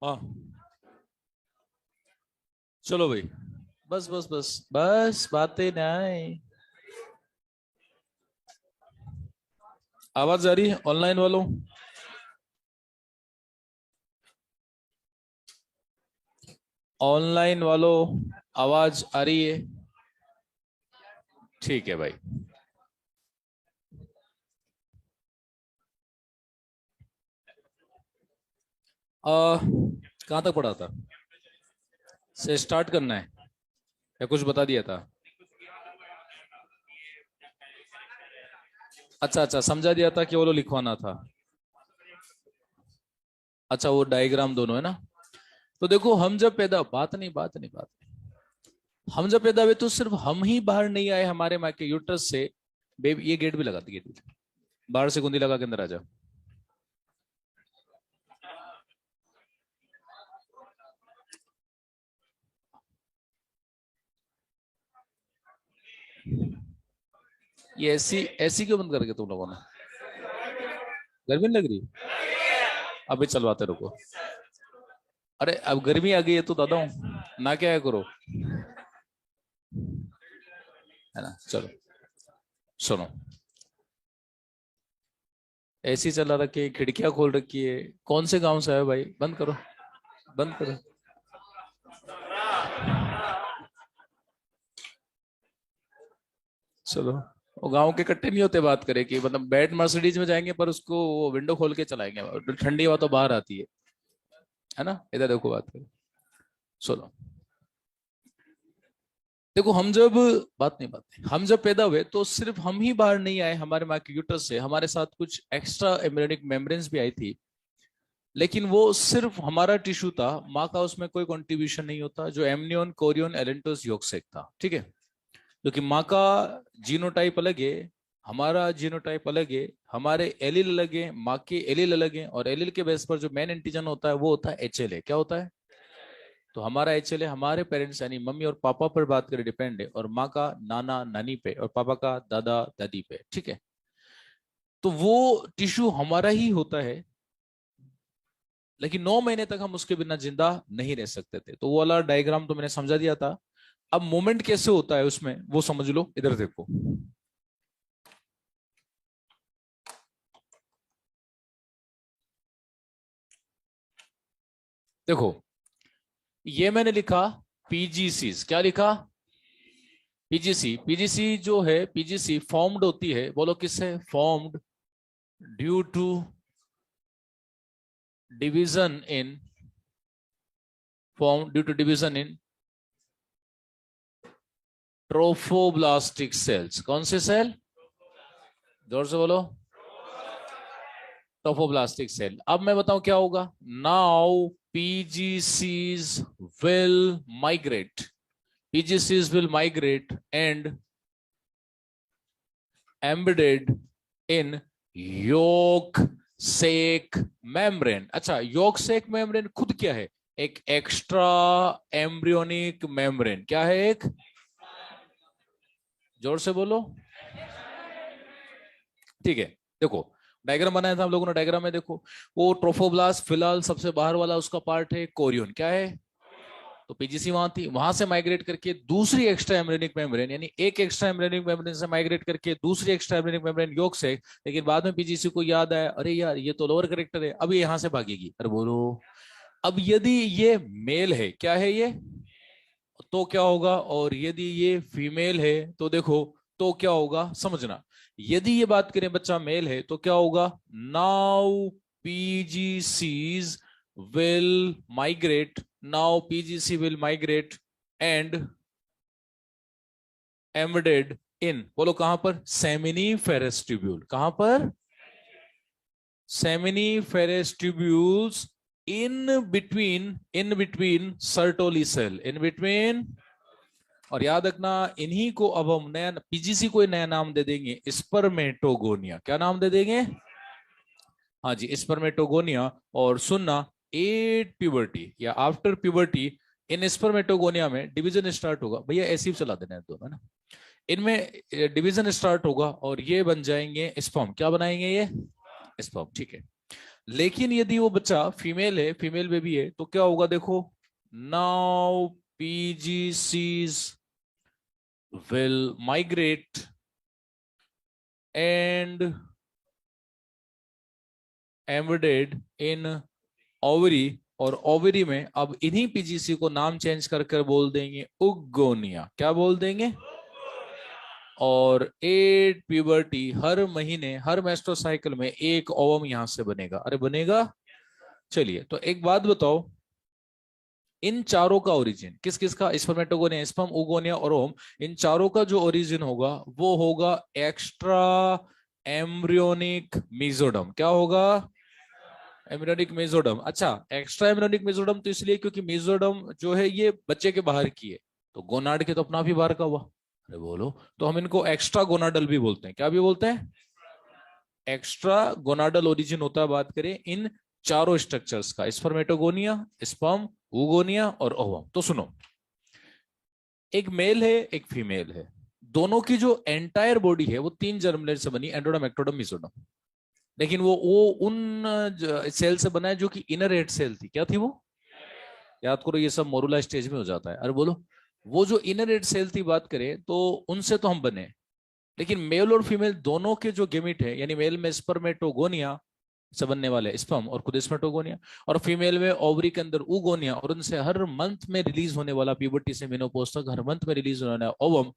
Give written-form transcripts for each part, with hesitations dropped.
हाँ चलो भाई, बस बस बस बस बातें नहीं। आवाज आ रही है ऑनलाइन वालों? ऑनलाइन वालों, आवाज आ रही है? ठीक है भाई। कहाँ तक पढ़ा था? से स्टार्ट करना है या कुछ बता दिया था? अच्छा अच्छा, समझा दिया था कि वो लोग लिखवाना था। अच्छा, वो डायग्राम दोनों है ना? तो देखो, हम जब पैदा, बात नहीं, हम जब पैदा हुए तो सिर्फ हम ही बाहर नहीं आए हमारे माँ के यूट्रस से। बेबी, ये गेट भी लगा दी, गेट भी। बाहर से कुंडी लगा के अंदर आ जा। ये ऐसी ऐसी क्यों बंद करके तुम लोगों ने? गर्मी नहीं लग रही? अभी चलवाते रुको। अरे अब गर्मी आ गई है तो दादा हूँ ना, क्या है करो, है ना? चलो सुनो। ऐसी चला रखी है, खिड़कियां खोल रखी है। कौन से गांव से आए हो भाई? बंद करो, बंद करो। चलो, वो गांव के कट्टे नहीं होते, बात करें कि मतलब बैट मर्सिडीज में जाएंगे पर उसको वो विंडो खोल के चलाएंगे और ठंडी हवा तो बाहर आती है ना? इधर देखो, बात करें। सुनो, देखो, हम जब, बात नहीं, हम जब पैदा हुए तो सिर्फ हम ही बाहर नहीं आए हमारे माँ के यूट्रस से, हमारे साथ कुछ एक्स्ट्रा एम्ब्रियोनिक मेम्ब्रेन्स भी आई थी। लेकिन वो सिर्फ हमारा टिश्यू था, माँ का उसमें कोई कंट्रीब्यूशन नहीं होता, जो एमनियोन कोरियन एलेंटोस योगसेक था, ठीक है? क्योंकि माँ का जीनोटाइप अलग है, हमारा जीनोटाइप अलग है, हमारे एलील अलग है, माँ के एलील अलग है, और एलील के बेस पर जो मेन एंटीजन होता है वो होता है एचएलए। क्या होता है? तो हमारा एचएलए हमारे पेरेंट्स यानी मम्मी और पापा पर बात करें डिपेंड है, और माँ का नाना नानी पे, और पापा का दादा दादी पे, ठीक है? तो वो टिश्यू हमारा ही होता है, लेकिन 9 महीने तक हम उसके बिना जिंदा नहीं रह सकते थे। तो वो वाला डायग्राम तो मैंने समझा दिया था। अब मूवमेंट कैसे होता है उसमें वो समझ लो, इधर देखो। देखो, ये मैंने लिखा पीजीसीज। क्या लिखा? पीजीसी। पीजीसी जो है, पीजीसी फॉर्म्ड होती है, बोलो किससे formed? Due to division in, form due to division in trophoblastic cells. कौन से सेल? जोर से बोलो। Trophoblastic cell. अब मैं बताऊं क्या होगा। Now PGCs will migrate, PGCs will migrate and embedded in yolk sac membrane. अच्छा, योक सेक मेम्ब्रेन खुद क्या है? एक एक्स्ट्रा एम्ब्रियोनिक मेम्ब्रेन। क्या है? एक, जोर से बोलो। ठीक है, देखो, डायग्राम बनाया था हम लोगों ने, डायग्राम में देखो। वो ट्रोफोब्लास्ट फिलहाल सबसे बाहर वाला उसका पार्ट है कोरियन। क्या है? तो पीजीसी वहां थी, वहां से माइग्रेट करके दूसरी एक्स्ट्रा एम्ब्रियोनिक मेम्ब्रेन, यानी एक एक्स्ट्रा एम्ब्रियोनिक मेम्ब्रेन से माइग्रेट करके दूसरी एक्स्ट्रा एम्ब्रियोनिक मेम्ब्रेन योग से। लेकिन बाद में पीजीसी को याद आया, अरे यार ये तो लोअर करेक्टर है, अब ये यहां से भागेगी। अरे बोलो, अब यदि ये मेल है, क्या है ये, तो क्या होगा, और यदि ये फीमेल है तो देखो, तो क्या होगा समझना। यदि ये बात करें बच्चा मेल है तो क्या होगा। Now PGCs will migrate, now PGC will migrate and embedded in, बोलो कहां पर, सेमिनीफेरस ट्यूब्यूल। कहां पर? Seminiferous tubules in between Sertoli cell, in between. और याद रखना, इन्हीं को अब हम नया पीजीसी को नया नाम दे देंगे स्पर्मेटोगोनिया। क्या नाम दे देंगे? हाँ जी, स्पर्मेटोगोनिया। और सुनना, एट प्यूबर्टी या आफ्टर प्यूबर्टी इन स्पर्मेटोगोनिया में डिवीजन स्टार्ट होगा। भैया ऐसे ही चला देना है दो, है ना? इनमें डिवीजन स्टार्ट होगा और ये बन जाएंगे स्पर्म। क्या बनाएंगे ये? स्पर्म, ठीक है। लेकिन यदि वो बच्चा फीमेल है, फीमेल बेबी है, तो क्या होगा देखो, now PGCs will migrate and embedded in ovary, और ओवरी में अब इन्हीं पीजीसी को नाम चेंज कर कर बोल देंगे उगोनिया। क्या बोल देंगे? और एट प्यूबर्टी, हर महीने हर मेस्ट्रो साइकिल में एक ओवम यहां से बनेगा। अरे बनेगा। चलिए, तो एक बात बताओ, इन चारों का ओरिजिन किस किस का, स्पर्मेटोगोनिया, स्पर्म, ओगोनिया और ओम, इन चारों का जो ओरिजिन होगा वो होगा एक्स्ट्रा एम्ब्रियोनिक मेसोडर्म। क्या होगा? Embryonic mesoderm. अच्छा, एक्स्ट्रा एम्ब्रियोनिक मेसोडर्म तो इसलिए क्योंकि मेसोडर्म जो है ये बच्चे के बाहर की है, तो गोनाड के तो अपना भी बाहर का हुआ। अरे बोलो, तो हम इनको एक्स्ट्रा गोनाडल भी बोलते हैं। क्या भी बोलते हैं? एक्स्ट्रा गोनाडल ओरिजिन होता है, बात करें इन चारों स्ट्रक्चर्स का, स्पर्मेटोगोनिया, स्पर्म, oogonia और ओवम। तो सुनो, एक मेल है एक फीमेल है, दोनों की जो एंटायर बॉडी है वो तीन जर्मलेट से बनी, एंडोडम, एक्टोडम, मिसोडम। लेकिन वो उन सेल से बना है जो कि इनर हेड सेल थी। क्या थी वो? याद करो, ये सब मोरुला स्टेज में हो जाता है। अरे बोलो, वो जो इनर हेड सेल थी, बात करें तो उनसे तो हम बने। लेकिन मेल और फीमेल दोनों के जो गेमिट है, यानी मेल में स्पर्मेटोगोनिया से बनने वाले स्पर्म और खुद स्पर्मेटोगोनिया, और फीमेल में ओवरी के अंदर उगोनिया, और उनसे हर मंथ में रिलीज होने वाला, प्यूबर्टी से मेनोपॉज तक हर मंथ में रिलीज होने वाला ओवम,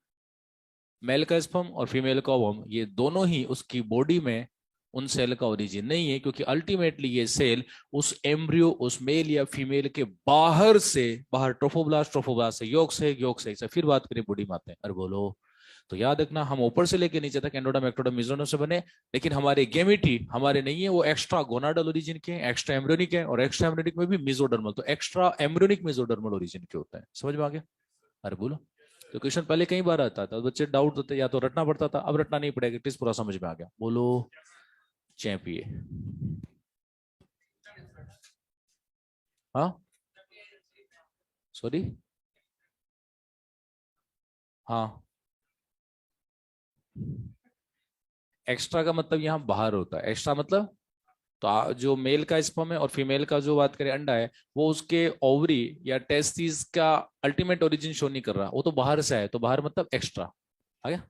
मेल का स्पर्म और फीमेल का ओवम, ये दोनों ही उसकी बॉडी में उन सेल का ओरिजिन नहीं है, क्योंकि अल्टीमेटली ये सेल उस एम्ब्रियो, उस मेल या फीमेल के बाहर से, बाहर ट्रोफोब्लास्ट, ट्रोफोब्लास्ट से योग से, योग से फिर बात करें बॉडी में आते हैं। अरे बोलो, तो याद रखना, हम ऊपर से लेके नीचे तक एंडोडर्म, एक्टोडर्म, मेसोडर्म से बने, लेकिन हमारे गेमिटी हमारे नहीं है, वो एक्स्ट्रा गोनाडल ओरिजिन के, एक्स्ट्रा एम्ब्रियोनिक है, और एक्स्ट्रा एम्ब्रियोनिक में भी मेसोडर्मल, तो एक्स्ट्रा एम्ब्रियोनिक मेसोडर्मल ओरिजिन के होता है। समझ में आ गया? अरे बोलो, तो क्वेश्चन पहले कई बार आता था, बच्चे डाउट होते, या तो रटना पड़ता था, अब रटना नहीं पड़ेगा, टिप्स पूरा समझ में आ गया। बोलो चैंपिए। हाँ, सॉरी, हाँ, एक्स्ट्रा का मतलब यहाँ बाहर होता है, एक्स्ट्रा मतलब, तो जो मेल का स्पर्म है और फीमेल का जो बात करें अंडा है, वो उसके ओवरी या टेस्टिस का अल्टीमेट ओरिजिन शो नहीं कर रहा, वो तो बाहर से आए, तो बाहर मतलब एक्स्ट्रा। आ गया?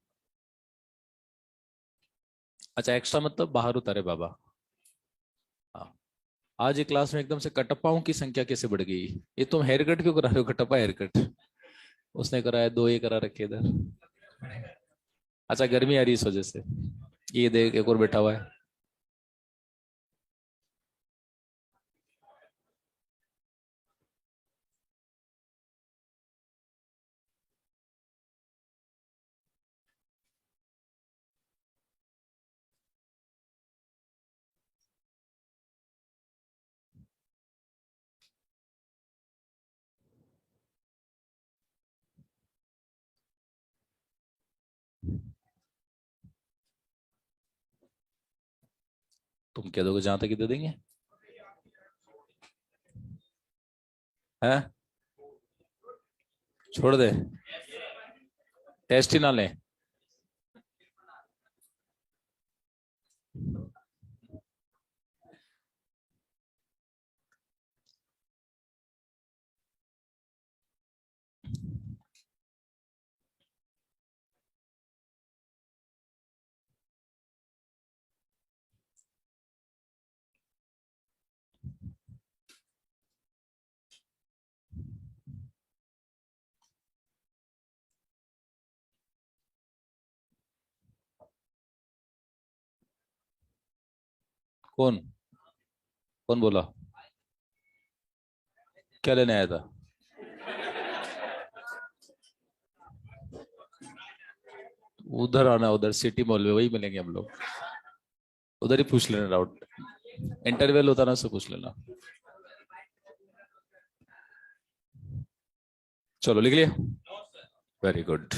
अच्छा, एक्स्ट्रा मतलब बाहर उतारे बाबा। हाँ। आज ये क्लास में एकदम से कटप्पाओं की संख्या कैसे बढ़ गई? ये तुम हेयर कट क्यों करा रहे हो? कटप्पा हेयर कट उसने कराया, दो ये करा रखे इधर। अच्छा, गर्मी आ रही है इस वजह से। ये देख, एक और बैठा हुआ है। तुम क्या दोगे? जहां तक ही दे देंगे। हैं? छोड़ दे, टेस्ट ही ना ले। कौन? कौन बोला? क्या लेने आया था? उधर आना, उधर सिटी मॉल में वही मिलेंगे हम लोग। उधर ही पूछ लेना डाउट, इंटरवल होता ना, उससे पूछ लेना। चलो, लिख लिया? वेरी गुड,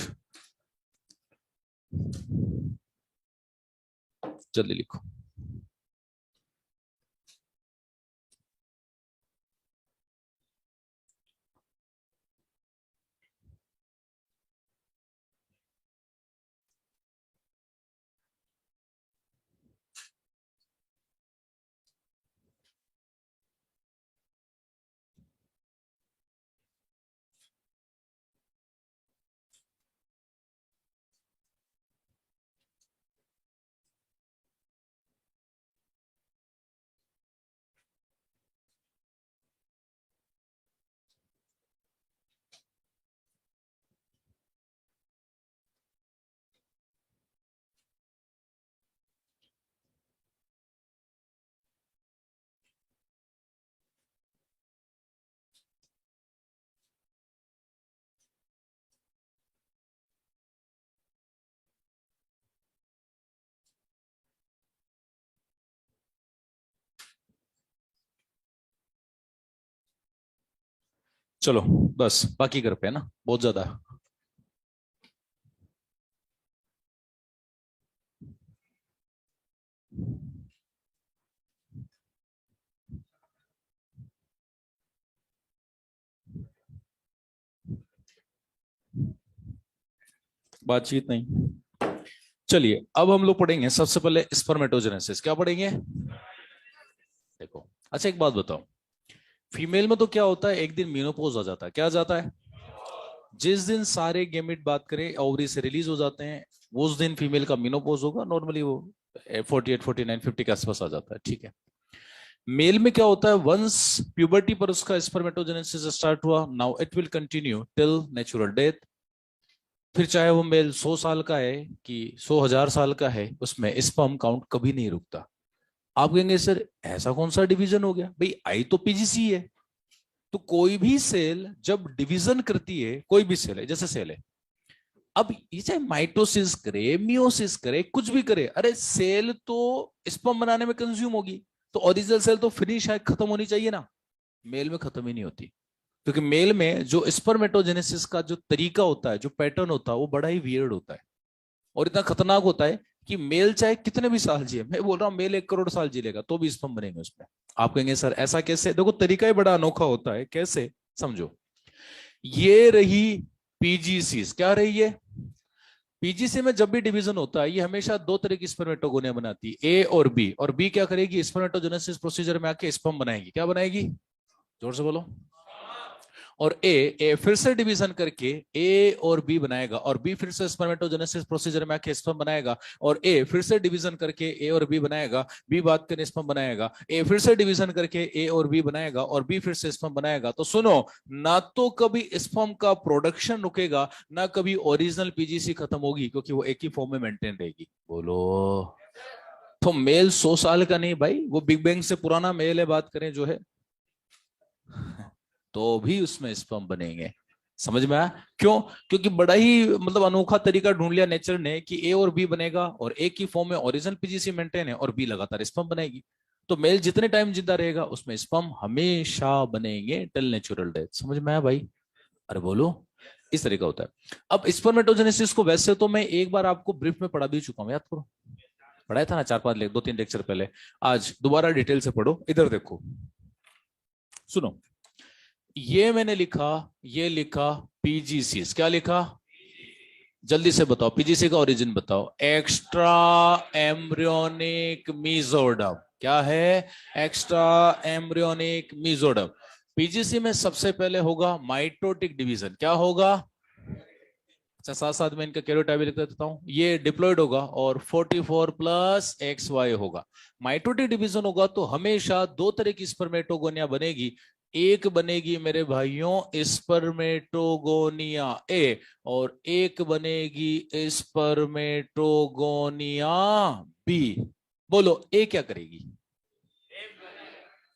जल्दी लिखो। चलो बस बाकी कर पे है ना, बहुत ज्यादा। बातचीत नहीं। चलिए अब हम लोग पढ़ेंगे सबसे पहले स्पर्मेटोजेनेसिस। क्या पढ़ेंगे? देखो, अच्छा एक बात बताओ, फीमेल में तो क्या होता है, एक दिन मेनोपॉज आ जाता है। क्या आ जाता है? जिस दिन सारे गेमेट बात करें ओवरी से रिलीज हो जाते हैं, उस दिन फीमेल का मेनोपॉज होगा। नॉर्मली वो 48 49 50 के आसपास आ जाता है, ठीक है। मेल में क्या होता है, वंस प्यूबर्टी पर उसका स्पर्मेटोजेनेसिस स्टार्ट हुआ, now it will continue till natural death. फिर चाहे वो मेल 100 साल का है कि 100,000 साल का है, उसमें स्पर्म काउंट कभी नहीं रुकता। आप कहेंगे सर ऐसा कौन सा डिवीजन हो गया? भाई आई तो पीजीसी है। तो कोई भी सेल जब डिवीजन करती है, कोई भी सेल है, जैसे सेल है, अब ये चाहे माइटोसिस करे मियोसिस करे कुछ भी करे, अरे सेल तो स्पर्म बनाने में कंज्यूम होगी। तो ओरिजिनल सेल तो फिनिश है, खत्म होनी चाहिए ना। मेल में खत्म ही नहीं होती, क्योंकि मेल में जो स्पर्मेटोजेनेसिस का जो तरीका होता है, जो पैटर्न होता है, वो बड़ा ही वियर्ड होता है और इतना खतरनाक होता है कि मेल चाहे कितने भी साल जिए, मैं बोल रहा हूं मेल 1 करोड़ साल जी लेगा तो भी स्पर्म बनेंगे उसमें। आप कहेंगे सर ऐसा कैसे? देखो तरीका ही बड़ा अनोखा होता है। कैसे? समझो। ये रही पीजीसी। क्या रही है? पीजीसी में जब भी डिवीजन होता है, ये हमेशा दो तरह की स्पर्मेटोगोनिया बनाती है, ए और बी। और बी क्या करेगी? स्पर्मेटोजेनेसिस प्रोसीजर में आके स्पर्म बनाएगी। क्या बनाएगी? जोर से बोलो। और ए फिर से डिवीजन करके ए और बी बनाएगा, और बी फिर से स्पर्मेटोजेनेसिस प्रोसीजर में आके स्पर्म बनाएगा, और ए फिर से डिवीजन करके ए और बी बनाएगा, बी बात करके स्पर्म बनाएगा, ए फिर से डिवीजन करके ए और बी बनाएगा, और बी फिर से स्पर्म बनाएगा। तो सुनो, ना तो कभी स्पर्म का प्रोडक्शन रुकेगा, ना कभी ओरिजिनल पीजीसी खत्म होगी, क्योंकि वो एक ही फॉर्म में मेंटेन रहेगी। बोलो। तो मेल 100 साल का नहीं भाई, वो बिग बैंग से पुराना मेल है, बात करें जो है, तो भी उसमें स्पर्म बनेंगे। समझ में आया? क्यों? क्योंकि बड़ा ही मतलब अनोखा तरीका ढूंढ लिया नेचर ने कि ए और बी बनेगा, और ए की फॉर्म में ओरिजिनल पीजीसी मेंटेन है, और बी लगातार स्पर्म बनाएगी। तो मेल जितने टाइम जिंदा रहेगा उसमें स्पर्म हमेशा बनेंगे टिल नेचुरल डेथ। समझ में आया भाई? अरे बोलो। इस तरीका होता है। अब स्पर्मेटोजेनेसिस को वैसे तो मैं एक बार आपको ब्रीफ में पढ़ा भी चुका हूं, याद करो। पढ़ाया था ना 4 5 2 3 लेक्चर पहले। आज दोबारा डिटेल से पढ़ो, इधर देखो, सुनो। ये मैंने लिखा, ये लिखा पीजीसी। क्या लिखा? जल्दी से बताओ, पीजीसी का ओरिजिन बताओ। Extra embryonic mesoderm. क्या है? Extra embryonic mesoderm. पीजीसी में सबसे पहले होगा माइटोटिक डिवीजन। क्या होगा? अच्छा, साथ साथ में इनका कैरियोटाइप भी लिख देता हूं। ये डिप्लॉयड होगा और 44 प्लस एक्स वाई होगा। माइटोटिक डिवीजन होगा तो हमेशा दो तरह की स्पर्मेटोगोनिया बनेगी। एक बनेगी मेरे भाइयों स्पर्मेटोगोनिया ए, और एक बनेगी स्पर्मेटोगोनिया बी। बोलो ए क्या करेगी?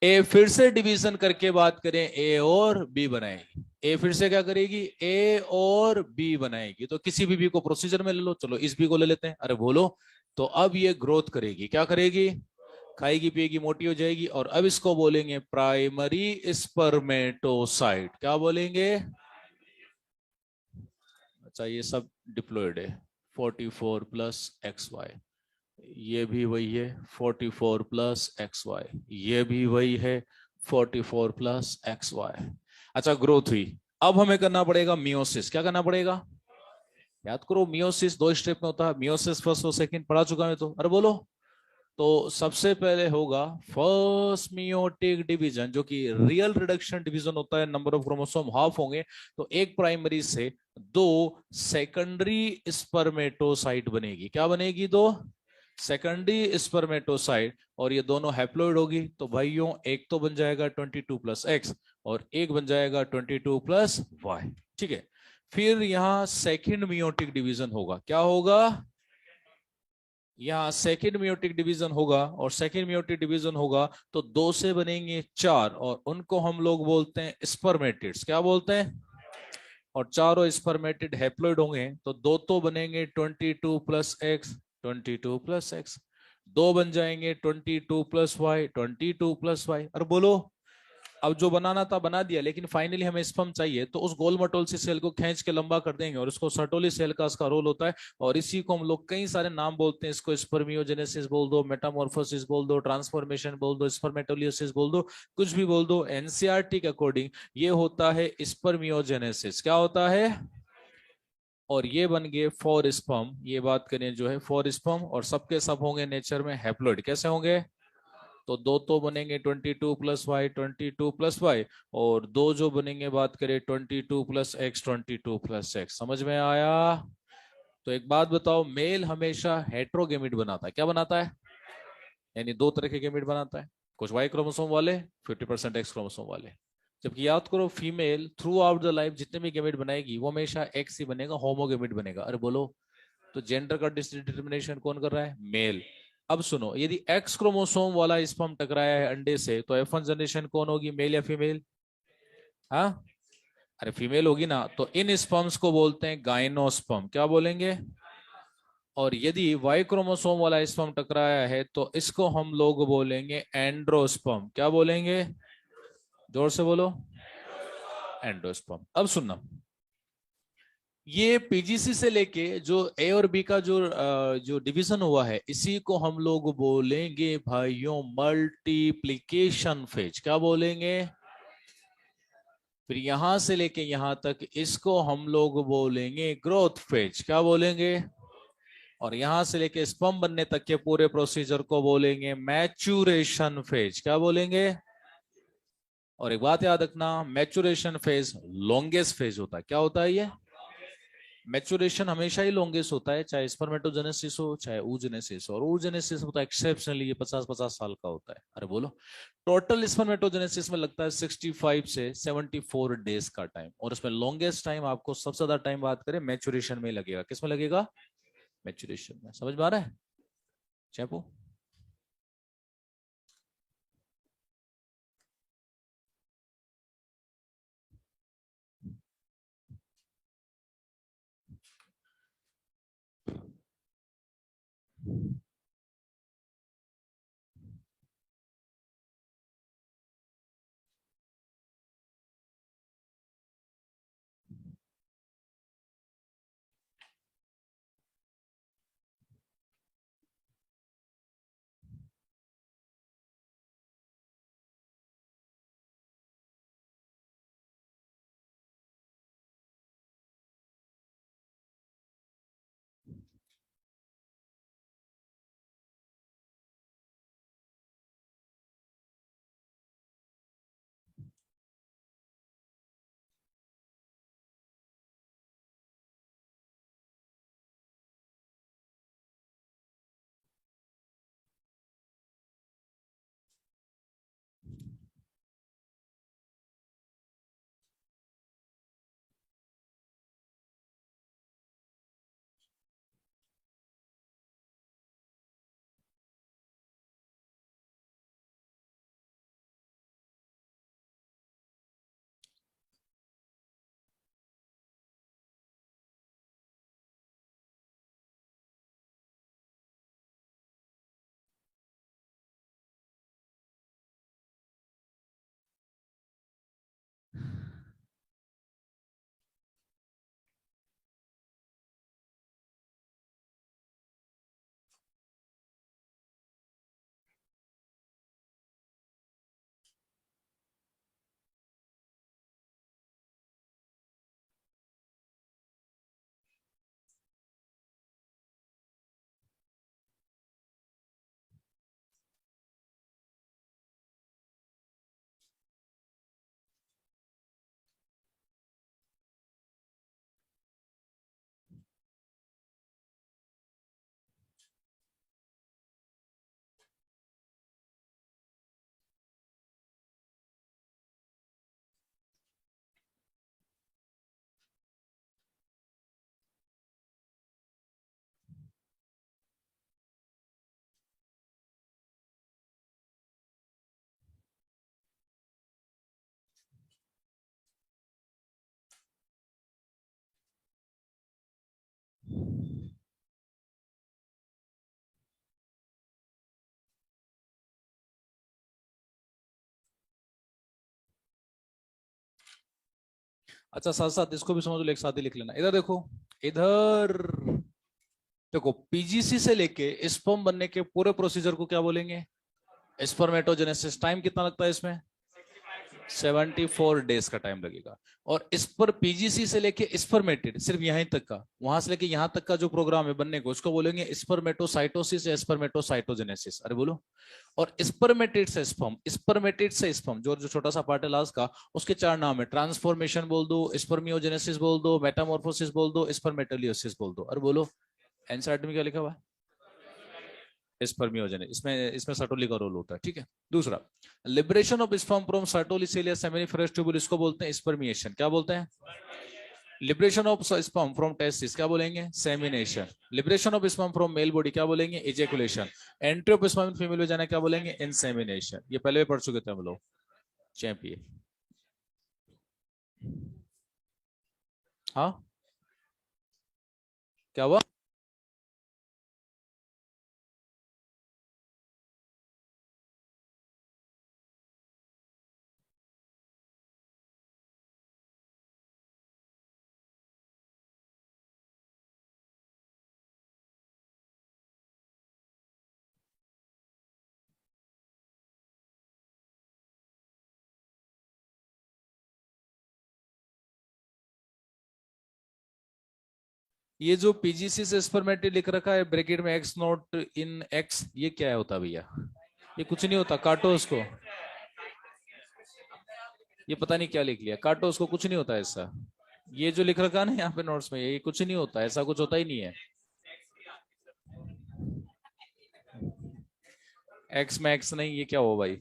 ए फिर से डिवीजन करके बात करें, ए और बी बनाएगी। ए फिर से क्या करेगी? ए और बी बनाएगी। तो किसी भी बी को प्रोसीजर में ले लो। चलो इस बी को ले लेते हैं। अरे बोलो। तो अब ये ग्रोथ करेगी। क्या करेगी? खाएगी पिएगी मोटी हो जाएगी, और अब इसको बोलेंगे प्राइमरी स्पर्मेटोसाइट। क्या बोलेंगे? अच्छा ये सब डिप्लॉयड है। 44 प्लस एक्स वाई, ये भी वही है 44 प्लस एक्स वाई, ये भी वही है 44 प्लस एक्स वाई। अच्छा ग्रोथ हुई। अब हमें करना पड़ेगा मियोसिस। क्या करना पड़ेगा? याद करो, मियोसिस 2 स्टेप में होता है। मियोसिस फर्स्ट और सेकंड पढ़ा चुका है तो। अरे बोलो। तो सबसे पहले होगा फर्स्ट मियोटिक डिवीजन, जो कि रियल रिडक्शन डिवीजन होता है। नंबर ऑफ क्रोमोसोम हाफ होंगे, तो एक प्राइमरी से दो सेकेंडरी स्पर्मेटोसाइट बनेगी। क्या बनेगी? दो सेकेंडरी स्पर्मेटोसाइट, और ये दोनों हैप्लॉइड होगी। तो भाइयों एक तो बन जाएगा 22 प्लस एक्स, और एक बन जाएगा 22 प्लस वाई। ठीक है। फिर यहां सेकेंड मियोटिक डिवीजन होगा। क्या होगा? यहाँ सेकेंड मियोटिक डिवीजन होगा, और सेकेंड मियोटिक डिवीजन होगा तो दो से बनेंगे चार, और उनको हम लोग बोलते हैं स्पर्मेटिड्स। क्या बोलते हैं? और चारों स्पर्मेटिड हैप्लॉइड होंगे, तो दो तो बनेंगे 22 प्लस एक्स, 22 प्लस एक्स। दो बन जाएंगे 22 प्लस वाई, 22 प्लस वाई। और बोलो। अब जो बनाना था बना दिया, लेकिन फाइनली हमें स्पर्म चाहिए, तो उस गोल मटोल सी सेल को खींच के लंबा कर देंगे और उसको सर्टोली सेल का उसका रोल होता है। और इसी को हम लोग कई सारे नाम बोलते हैं, इसको स्पर्मियोजेनेसिस बोल दो, मेटामॉर्फोसिस बोल दो, ट्रांसफॉर्मेशन बोल दो, स्पर्मेटोलियोसिस बोल दो, कुछ भी बोल दो। एनसीईआरटी के अकॉर्डिंग ये होता है स्पर्मियोजेनेसिस। क्या होता है? और ये बन गए फोर स्पर्म। ये बात करें जो है फोर स्पर्म, और सबके सब होंगे नेचर में हैप्लॉइड। कैसे होंगे? तो दो तो बनेंगे 22 + y, 22 + y, और दो जो बनेंगे बात करें 22 + x, 22 + x। समझ में आया? तो एक बात बताओ, मेल हमेशा हेट्रोगेमिट बनाता है। क्या बनाता है? यानी दो तरह के गेमिट बनाता है, कुछ वाई क्रोमोसोम वाले, 50% एक्स क्रोमोसोम वाले। जबकि याद करो, female through out the life जितने भी गेमिट बनाएगी वो हमेशा एक्स ही बनेगा, होमोगेमिट बनेगा। अरे बोलो, तो जेंडर का डिटर्मिनेशन कौन कर रहा है? मेल। अब सुनो, यदि एक्स क्रोमोसोम वाला स्पर्म टकराया है अंडे से, तो F1 जनरेशन कौन होगी, मेल या फीमेल? हाँ, अरे फीमेल होगी ना। तो इन स्पर्म्स को बोलते हैं गाइनोस्पर्म। क्या बोलेंगे? और यदि वाई क्रोमोसोम वाला स्पर्म टकराया है तो इसको हम लोग बोलेंगे एंड्रोस्पर्म। क्या बोलेंगे? जोर से बोलो। एंड्रोस्पर्म। अब सुनना, ये पीजीसी से लेके जो ए और बी का जो डिवीजन हुआ है, इसी को हम लोग बोलेंगे भाइयों मल्टीप्लिकेशन फेज। क्या बोलेंगे? फिर यहां से लेके यहां तक इसको हम लोग बोलेंगे ग्रोथ फेज। क्या बोलेंगे? और यहां से लेके स्पर्म बनने तक के पूरे प्रोसीजर को बोलेंगे मैच्यूरेशन फेज। क्या बोलेंगे? और एक बात याद रखना, मैच्यूरेशन फेज लॉन्गेस्ट फेज होता है। क्या होता है ये? मैच्यूरेशन हमेशा ही लॉन्गेस्ट होता है, चाहे स्पर्मेटोजेनेसिस हो चाहे oogenesis हो। और oogenesis होता है एक्सेप्शनली, ये 50-50 साल का होता है। अरे बोलो, टोटल स्पर्मेटोजेनेसिस में लगता है 65 से 74 डेज का टाइम, और उसमें लॉन्गेस्ट टाइम आपको सबसे ज्यादा टाइम बात करें मैच्यूरेशन में लगेगा। किस में लगेगा? मैच्यूरेशन में। समझ में आ रहा है चैपू? अच्छा, साथ साथ इसको भी समझ लो, एक साथ ही लिख लेना। इधर देखो, इधर देखो, पीजीसी से लेके स्पर्म बनने के पूरे प्रोसीजर को क्या बोलेंगे? स्पर्मेटोजेनेसिस। टाइम कितना लगता है इसमें? 74 डेज का टाइम लगेगा। और इस पर पीजीसी से लेके स्पर्मेटेड, सिर्फ यहीं तक का, वहां से लेके यहां तक का जो प्रोग्राम है बनने को, उसको बोलेंगे स्पर्मेटोसाइटोसिस या स्पर्मेटोसाइटोजेनेसिस। अरे बोलो। और स्पर्मेटेड से स्पर्म, स्पर्मेटेड से स्पर्म, जो जो छोटा सा पार्ट है लास्ट का, उसके चार नाम है। ट्रांसफॉर्मेशन बोल दो, स्पर्मियोजेनेसिस बोल दो, मेटामॉर्फोसिस बोल दो, स्पर्मेटोलियोसिस बोल दो। अरे बोलो, एनसीईआरटी में क्या लिखा हुआ है? स्पर्मियोजेनेसिस। इसमें इसमें सर्टोली का रोल होता है, ठीक है। दूसरा, liberation of sperm from Sertoli cells seminiferous tubule, इसको बोलते हैं स्पर्मिएशन। क्या बोलते हैं? Liberation of sperm from testis, क्या बोलेंगे? Semination. Liberation of sperm from male body, क्या बोलेंगे? Ejaculation. Entry of sperm in female vagina, क्या बोलेंगे? इंसेमिनेशन। ये पहले भी पढ़ चुके थे हम लोग। चैंपियन। हाँ, क्या हुआ? ये जो पीजीसी से स्पर्मेटिड लिख रखा है ब्रैकेट में, एक्स नॉट इन एक्स, ये क्या है होता भैया? ये कुछ नहीं होता, काटो उसको। ये पता नहीं क्या लिख लिया, काटो उसको, कुछ नहीं होता ऐसा। ये जो लिख रखा है ना यहाँ पे नोट्स में, ये कुछ नहीं होता, ऐसा कुछ होता ही नहीं है। एक्स में एक्स नहीं, ये क्या हो भाई?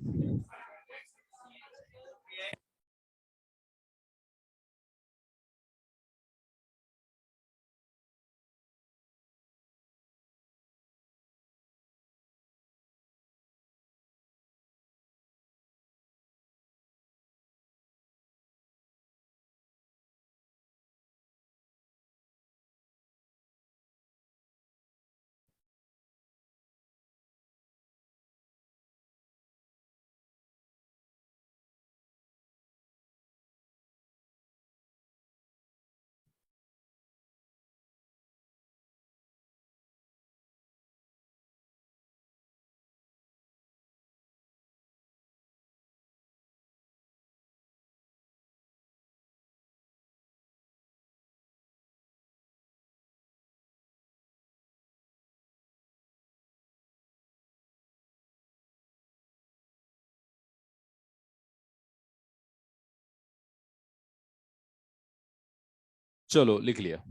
चलो लिख लिया,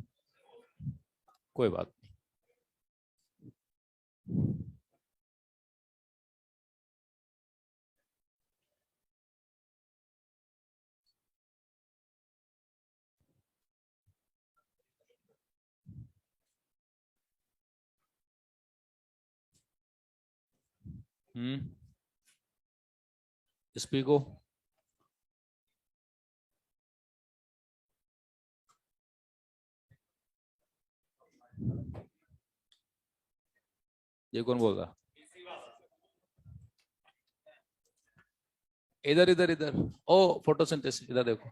कोई बात नहीं। स्पीको। ये कौन बोल रहा? इधर इधर इधर। ओ, फोटोसिंथेसिस, इधर देखो।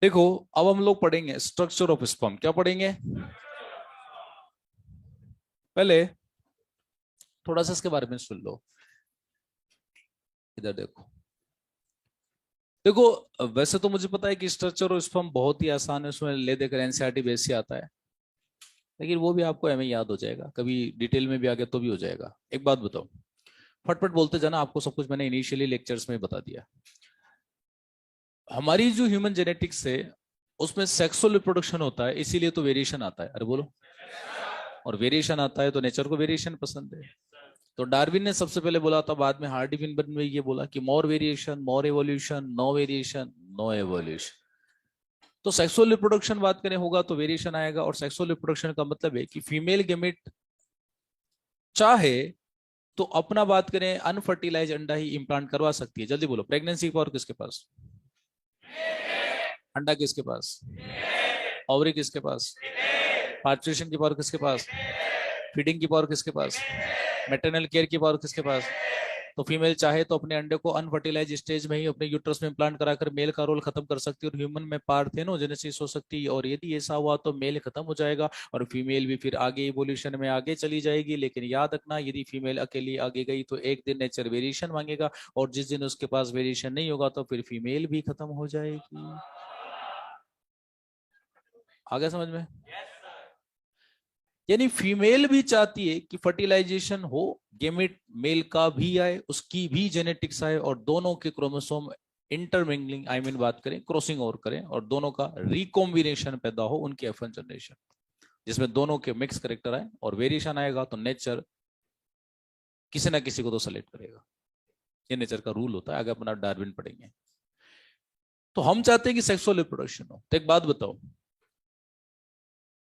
देखो, अब हम लोग पढ़ेंगे स्ट्रक्चर ऑफ स्पर्म। क्या पढ़ेंगे? पहले थोड़ा सा इसके बारे में सुन लो। इधर देखो। देखो, वैसे तो मुझे पता है कि स्ट्रक्चर ऑफ स्पर्म बहुत ही आसान है, उसमें ले देकर एनसीईआरटी बेस से आता है। लेकिन वो भी आपको एमए याद हो जाएगा, कभी डिटेल में भी आ गया तो भी हो जाएगा। एक बात बताओ, फटफट बोलते जाना, आपको सब कुछ मैंने इनिशियली लेक्चर्स में बता दिया। हमारी जो ह्यूमन जेनेटिक्स है, उसमें सेक्सुअल रिप्रोडक्शन होता है, इसीलिए तो वेरिएशन आता है। अरे बोलो। और वेरिएशन आता है तो नेचर को वेरिएशन पसंद है। तो डार्विन ने सबसे पहले बोला था, बाद में हार्डी विनबर्ग ने ये बोला कि more variation more evolution, no variation no evolution. तो सेक्सुअल रिप्रोडक्शन बात करें होगा तो वेरिएशन आएगा। और सेक्सुअल रिप्रोडक्शन का मतलब है कि फीमेल गेमेट चाहे तो अपना, बात करें, अनफर्टिलाइज अंडा ही इंप्लांट करवा सकती है। जल्दी बोलो, प्रेगनेंसी की पावर किसके पास? अंडा किसके पास? ओवरी किसके पास? पार्चुरेशन की पावर किसके पास? फीडिंग की पावर किसके पास? मैटरनल केयर की पावर किसके पास? तो फीमेल चाहे तो अपने अंडे को अनफर्टिलाइज स्टेज में ही अपने यूट्रस में इम्प्लांट कराकर मेल का रोल खत्म कर सकती है और ह्यूमन में पार्थेनोजेनेसिस हो सकती है, और यदि ऐसा हुआ तो मेल खत्म हो जाएगा और फीमेल भी फिर आगे इवोल्यूशन में आगे चली जाएगी। लेकिन याद रखना, यदि फीमेल अकेली आगे गई तो एक दिन नेचर वेरिएशन मांगेगा, और जिस दिन उसके पास वेरिएशन नहीं होगा तो फिर फीमेल भी खत्म हो जाएगी। आ गया समझ में? यानी फीमेल भी चाहती है कि फर्टिलाइजेशन हो, गेमेट मेल का भी आए, उसकी भी जेनेटिक्स आए, और दोनों के क्रोमोसोम इंटरमिंगलिंग आई मीन बात करें क्रॉसिंग ओवर करें, और दोनों का रिकॉम्बिनेशन पैदा हो, उनकी F1 जनरेशन जिसमें दोनों के मिक्स करेक्टर आए, और वेरिएशन आएगा तो नेचर किसी ना किसी को तो सेलेक्ट करेगा। ये नेचर का रूल होता है, आगे अपना डार्विन पढ़ेंगे। तो हम चाहते हैं कि सेक्सुअल रिप्रोडक्शन हो। तो एक बात बताओ,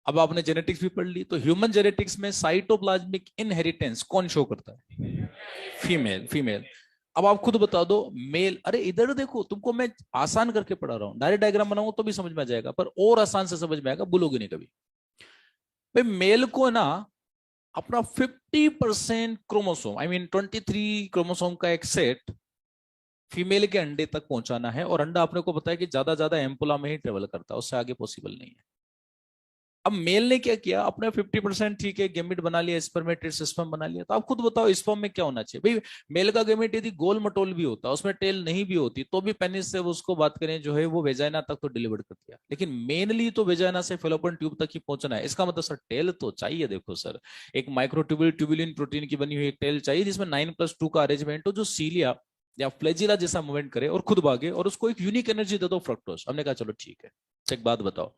अब आपने जेनेटिक्स भी पढ़ ली, तो ह्यूमन जेनेटिक्स में साइटोप्लाज्मिक इनहेरिटेंस कौन शो करता है? फीमेल। फीमेल। अब आप खुद बता दो मेल। अरे इधर देखो, तुमको मैं आसान करके पढ़ा रहा हूं, डायरेक्ट डायग्राम बनाऊंगा तो भी समझ में आ जाएगा, पर और आसान से समझ में आएगा, बोलोगे नहीं कभी। भाई मेल को ना अपना 50% क्रोमोसोम आई मीन 23 क्रोमोसोम का एक सेट फीमेल के अंडे तक पहुंचाना है, और अंडा आपने को पता है कि ज्यादा एम्पुला में ही ट्रेवल करता है, उससे आगे पॉसिबल नहीं है। अब मेल ने क्या किया, अपने 50% ठीक है गेमिट बना लिया, स्पर्मेटेड सिस्टम बना लिया। तो आप खुद बताओ स्पर्म में क्या होना चाहिए भाई? मेल का गेमिट यदि गोल मटोल भी होता, उसमें टेल नहीं भी होती, तो भी पेनिस से उसको बात करें जो है वो वेजाइना तक तो डिलीवर कर दिया। लेकिन मेनली तो वेजाइना से फेलोपियन ट्यूब तक ही पहुंचना है। इसका मतलब सर टेल तो चाहिए। देखो सर, एक माइक्रोट्यूब्यूल ट्यूबुलिन प्रोटीन की बनी हुई एक टेल चाहिए, जिसमें 9+2 का अरेंजमेंट हो, जो सीलिया या फ्लेजिला जैसा मूवमेंट करे और खुद भागे, और उसको एक यूनिक एनर्जी दे दो, फ्रक्टोज। हमने कहा चलो ठीक है। एक बात बताओ,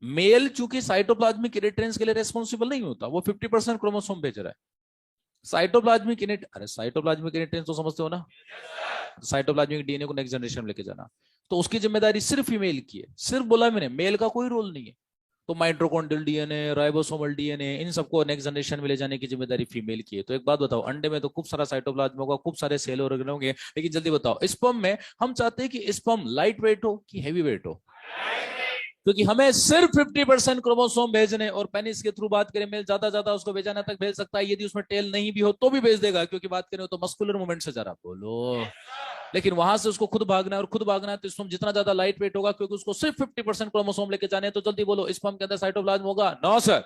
मेल चूंकि साइटोप्लाज्मिक इरिटेंस के लिए रेस्पॉन्सिबल नहीं होता, वो 50% क्रोमोसोम भेज रहा है। साइटोप्लाज्मिक इरिट अरे साइटोप्लाज्मिक इरिटेंस तो समझते हो ना? साइटोप्लाज्मिक डीएनए को नेक्स्ट जनरेशन में लेके जाना, तो उसकी जिम्मेदारी सिर्फ फीमेल की है। सिर्फ बोला मैंने, मेल का कोई रोल नहीं है। तो माइटोकॉन्ड्रियल डीएनए, राइबोसोमल डीएनए, इन सबको नेक्स्ट जनरेशन में ले जाने की जिम्मेदारी फीमेल की है। तो एक बात बताओ, अंडे में तो खूब सारा साइटोप्लाज्म होगा, खूब सारे सेल ऑर्गन होंगे, लेकिन जल्दी बताओ स्पर्म में हम चाहते हैं कि स्पर्म लाइट वेट हो कि हैवी वेट हो? क्योंकि हमें सिर्फ 50% क्रोमोसोम भेजने, और पेनिस के थ्रू बात करें मेल ज्यादा उसको भेजाना तक भेज सकता है, यदि उसमें टेल नहीं भी हो तो भी भेज देगा, क्योंकि बात करें तो मस्कुलर मूवमेंट से जरा बोलो। लेकिन वहां से उसको खुद भागना है, और खुद भागना है तो स्पर्म जितना ज्यादा लाइट वेट होगा, क्योंकि उसको सिर्फ 50% क्रोमोसोम लेके जाने हैं। तो जल्दी बोलो, स्पर्म के अंदर साइटोप्लाज्म होगा? No sir.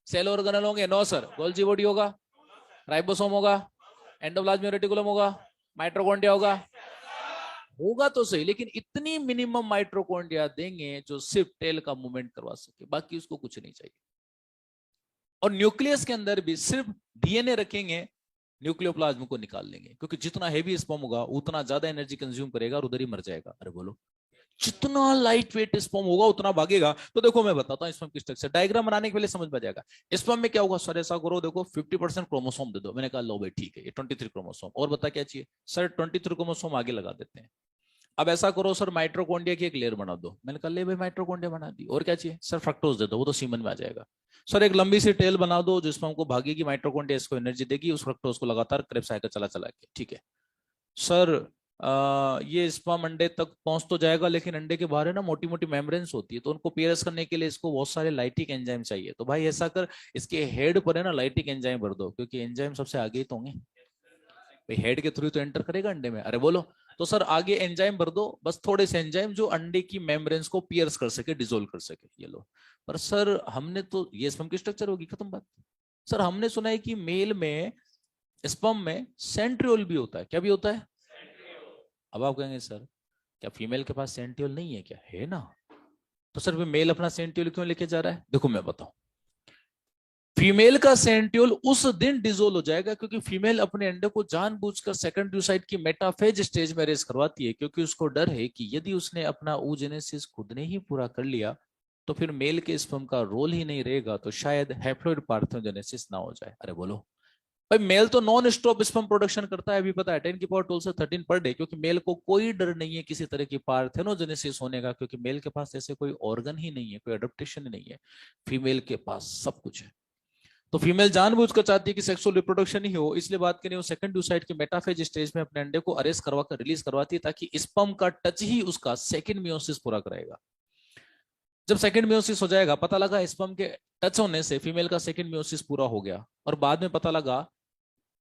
सेल ऑर्गेनल होंगे? No sir. गोल्जी बॉडी होगा? राइबोसोम होगा? एंडोप्लाज्मिक रेटिकुलम होगा? माइटोकॉन्ड्रिया होगा? होगा तो सही, लेकिन इतनी मिनिमम माइट्रोकॉन्ड्रिया देंगे जो सिर्फ टेल का मूवमेंट करवा सके, बाकी उसको कुछ नहीं चाहिए। और न्यूक्लियस के अंदर भी सिर्फ डीएनए रखेंगे, न्यूक्लियोप्लाज्म को निकाल लेंगे, क्योंकि जितना हेवी स्पर्म होगा उतना ज्यादा एनर्जी कंज्यूम करेगा और उधर ही मर जाएगा। अरे बोलो, जितना लाइट वेट स्पर्म होगा उतना भागेगा। तो देखो मैं बताता हूँ स्पर्म की स्ट्रक्चर, डायग्राम बनाने के लिए समझ में आ जाएगा। स्पर्म में क्या होगा सर? ऐसा करो, देखो 50% क्रोमोसोम दे दो। मैंने कहा लो भाई ठीक है, ये 23 क्रोमोसोम, और बता क्या चाहिए? सर 23 क्रोमोसोम आगे लगा देते हैं। अब ऐसा करो सर, माइट्रोकॉन्ड्रिया की एक लेयर बना दो। मैंने कहा ले भाई माइट्रोकॉन्ड्रिया बना दी, और क्या चाहिए? सर फ्रक्टोज दे दो, वो तो सीमन में आ जाएगा। सर एक लंबी सी टेल बना दो जिसमें हमको भागेगी, माइट्रोकॉन्ड्रिया इसको एनर्जी देगी, उस फ्रक्टोज को लगातार क्रेब्स आएगा चला चला के। ठीक है सर, ये स्पर्म अंडे तक पहुंच तो जाएगा, लेकिन अंडे के बाहर है ना मोटी मोटी मेम्ब्रेन्स होती है, तो उनको पियर्स करने के लिए इसको बहुत सारे लाइटिक एंजाइम चाहिए। तो भाई ऐसा कर, इसके हेड पर है ना लाइटिक एंजाइम भर दो, क्योंकि एंजाइम सबसे आगे ही तो होंगे भाई, हेड के थ्रू तो एंटर करेगा अंडे में। अरे बोलो, तो सर आगे एंजाइम भर दो, बस थोड़े से एंजाइम जो अंडे की मेम्ब्रेन्स को पियर्स कर सके, डिसोल्व कर सके। ये लो। पर सर हमने तो, ये स्पर्म की स्ट्रक्चर होगी, खत्म बात। सर हमने सुना है कि मेल में स्पर्म में सेंट्रियोल भी होता है। क्या भी होता है? अब आप कहेंगे सर क्या फीमेल के पास सेंट्रियोल नहीं है? क्या है ना। तो सर वे मेल अपना सेंट्रियोल क्यों लेके जा रहा है? देखो मैं बताऊं, फीमेल का सेंट्रियोल उस दिन डिसोल्व हो जाएगा, क्योंकि फीमेल अपने अंडे को जानबूझकर सेकेंडरी साइट की मेटाफेज स्टेज में रेस करवाती है, क्योंकि उसको डर है कि यदि उसने अपना oogenesis खुद ने ही पूरा कर लिया तो फिर मेल के स्पर्म का रोल ही नहीं रहेगा, तो शायद हैप्लॉइड पार्थेनोजेनेसिस ना हो जाए। अरे बोलो भाई, मेल तो नॉन स्टॉप स्पर्म प्रोडक्शन करता है, अभी पता है 10⁻12 से 13 पर डे, क्योंकि मेल को कोई डर नहीं है किसी तरह की पार्थेनोजेनेसिस होने का, क्योंकि मेल के पास ऐसे कोई ऑर्गन ही नहीं है, कोई अडेप्टेशन ही नहीं है। फीमेल के पास सब कुछ है। तो फीमेल जानबूझकर चाहती है कि सेक्सुअल रिप्रोडक्शन ही हो, इसलिए बात करें वो सेकंड साइट के मेटाफेज स्टेज में अपने अंडे को अरेस्ट करवाकर रिलीज करवाती है, ताकि स्पर्म का टच ही उसका सेकंड मियोसिस पूरा कराएगा। जब सेकंड मियोसिस हो जाएगा, पता लगा स्पर्म के टच होने से फीमेल का सेकंड मियोसिस पूरा हो गया, और बाद में पता लगा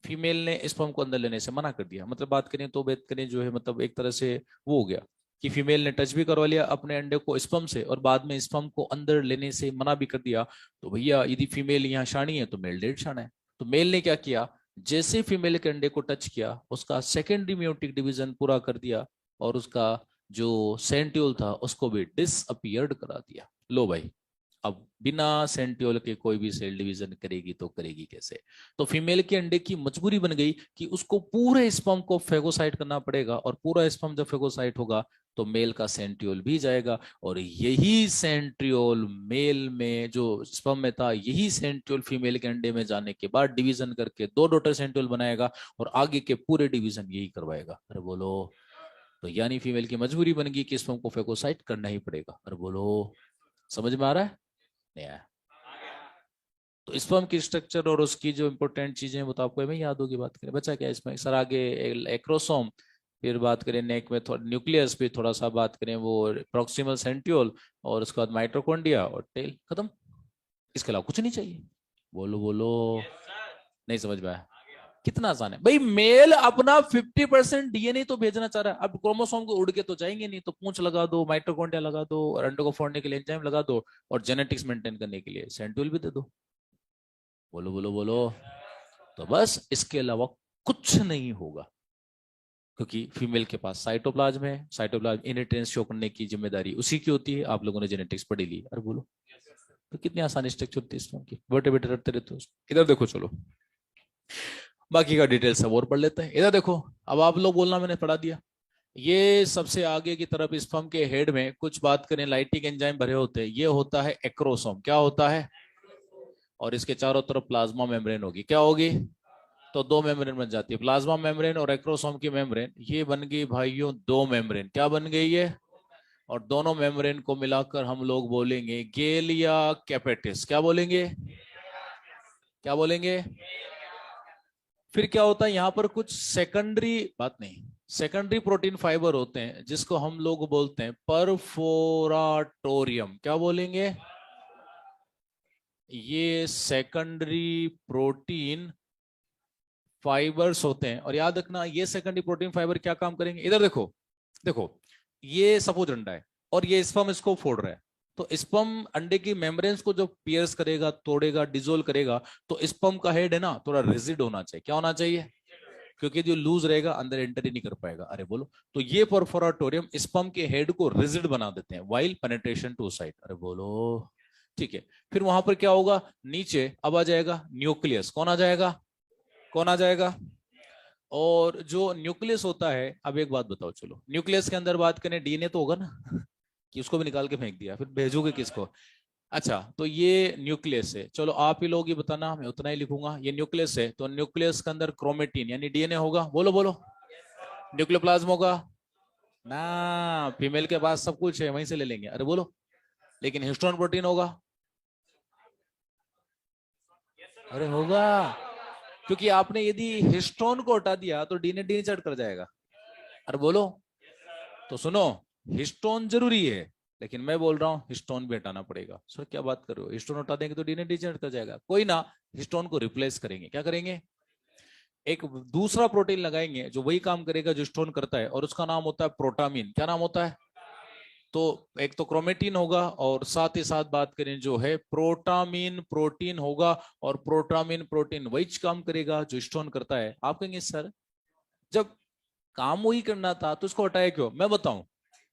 फीमेल ने स्पर्म को अंदर लेने से मना कर दिया, मतलब बात करें तो बात करें जो है मतलब एक तरह से वो हो गया कि फीमेल ने टच भी करवा लिया अपने अंडे को स्पर्म से और बाद में स्पर्म को अंदर लेने से मना भी कर दिया। तो भैया यदि फीमेल यहाँ शाणी है तो मेल डेड शाणा है। तो मेल ने क्या किया, जैसे फीमेल के अंडे को टच किया उसका सेकेंडरी म्योटिक डिवीजन पूरा कर दिया और उसका जो सेंट्यूल था उसको भी डिसअपियर्ड करा दिया। लो भाई, अब बिना सेंट्रियोल के कोई भी सेल डिवीजन करेगी तो करेगी कैसे। तो फीमेल के अंडे की मजबूरी बन गई कि उसको पूरे स्पर्म को फेगोसाइट करना पड़ेगा और पूरा स्पर्म जब फेगोसाइट होगा तो मेल का सेंट्रियोल भी जाएगा और यही सेंट्रियोल मेल में जो स्पर्म में था यही सेंट्रियोल फीमेल के अंडे में जाने के बाद डिवीजन करके दो डॉटर सेंट्रियोल बनाएगा और आगे के पूरे डिवीजन यही करवाएगा। अरे बोलो, तो यानी फीमेल की मजबूरी बन गई कि स्पर्म को फेगोसाइट करना ही पड़ेगा। अरे बोलो, समझ में आ रहा है नहीं आया? तो स्पर्म की स्ट्रक्चर और उसकी जो इंपॉर्टेंट चीजें वो तो आपको हमें याद होगी। बात करें बच्चा क्या इसमें सर आगे एक्रोसोम, फिर बात करें नेक में थोड़ा न्यूक्लियस, फिर थोड़ा सा बात करें वो प्रोक्सिमल सेंट्रियोल और उसके बाद माइटोकॉन्ड्रिया और टेल, खत्म। इसके अलावा कुछ नहीं चाहिए। बोलो बोलो, नहीं समझ में आया? कितना आसान है भाई, मेल अपना 50% डीएनए तो भेजना चाह रहा है, अब क्रोमोसोम को उड़ के तो जाएंगे नहीं, तो पूंछ लगा दो, माइटोकॉन्ड्रिया लगा दो और अंडे को फोड़ने के लिए एंजाइम लगा दो और जेनेटिक्स मेंटेन करने के लिए सेंट्रियोल भी दे दो। बोलो बोलो बोलो, तो बस इसके अलावा कुछ नहीं होगा क्योंकि फीमेल के पास साइटोप्लाज्म है, साइटोप्लाज्म इनहेरिटेंस शो करने की जिम्मेदारी उसी की होती है। आप लोगों ने जेनेटिक्स पढ़ी ली, अरे बोलो, तो कितनी आसान स्ट्रक्चर होती है इसमें की, बेटे बेटे रटते रहते हो। इधर देखो, चलो बाकी का डिटेल सब और पढ़ लेते हैं। इधर देखो, अब आप लोग बोलना मैंने पढ़ा दिया। ये सबसे आगे की तरफ स्पर्म के हेड में कुछ बात करें लाइटिक एंजाइम भरे होते हैं, ये होता है एक्रोसोम। क्या होता है? और इसके चारों तरफ प्लाज्मा मेम्ब्रेन होगी, क्या होगी? तो दो मेम्ब्रेन बन जाती है, प्लाज्मा मेम्ब्रेन और एक्रोसोम की मेम्ब्रेन, ये बन गई भाइयों दो मेम्ब्रेन। क्या बन गई ये? और दोनों मेम्ब्रेन को मिलाकर हम लोग बोलेंगे गेलिया कैपेटिस। क्या बोलेंगे? क्या बोलेंगे? फिर क्या होता है यहाँ पर कुछ सेकेंडरी बात नहीं, सेकेंडरी प्रोटीन फाइबर होते हैं जिसको हम लोग बोलते हैं परफोराटोरियम। क्या बोलेंगे? ये सेकेंडरी प्रोटीन फाइबर्स होते हैं और याद रखना ये सेकेंडरी प्रोटीन फाइबर क्या काम करेंगे। इधर देखो, देखो ये सपोज अंडा है और ये स्पर्म इसको फोड़ रहा है, तो स्पर्म अंडे की मेम्ब्रेन्स को जो पियर्स करेगा, तोड़ेगा, डिजोल्व करेगा, तो स्पर्म का हेड है ना थोड़ा रिजिड होना चाहिए। क्या होना चाहिए? क्योंकि जो लूज रहेगा अंदर एंटर ही नहीं कर पाएगा। अरे बोलो, तो ये परफोराटोरियम स्पर्म के हेड को रिजिड बना देते हैं वाइल पेनिट्रेशन टू साइट। अरे बोलो, ठीक है। फिर वहां पर क्या होगा, नीचे अब आ जाएगा न्यूक्लियस। कौन आ जाएगा? कौन आ जाएगा? और जो न्यूक्लियस होता है, अब एक बात बताओ, चलो न्यूक्लियस के अंदर बात करें डीएनए तो होगा ना कि उसको भी निकाल के फेंक दिया, फिर भेजोगे किसको? अच्छा, तो ये न्यूक्लियस है, चलो आप ही लोग ही बताना, मैं उतना ही लिखूंगा। ये न्यूक्लियस है तो न्यूक्लियस के अंदर क्रोमेटिन यानी डीएनए होगा। बोलो बोलो, न्यूक्लियोप्लाज्म होगा ना? फीमेल के पास सब कुछ है, वहीं से ले लेंगे। अरे बोलो, लेकिन हिस्टोन प्रोटीन होगा। अरे होगा, क्योंकि आपने यदि हिस्टोन को हटा दिया तो डीएनए डीएनए कर जाएगा। अरे बोलो, तो सुनो, हिस्टोन जरूरी है लेकिन मैं बोल रहा हूं हिस्टोन भी हटाना पड़ेगा। सर क्या बात कर रहे हो, हिस्टोन हटा देंगे तो डीएनए डीजेनरेट कर जाएगा? कोई ना, हिस्टोन को रिप्लेस करेंगे। क्या करेंगे? एक दूसरा प्रोटीन लगाएंगे जो वही काम करेगा जो हिस्टोन करता है और उसका नाम होता है प्रोटामीन। क्या नाम होता है? तो एक तो क्रोमेटिन होगा और साथ ही साथ बात करें जो है प्रोटामीन प्रोटीन होगा और प्रोटामीन प्रोटीन वही काम करेगा जो हिस्टोन करता है। आप कहेंगे सर जब काम वही करना था तो उसको हटाया क्यों? मैं बताऊं,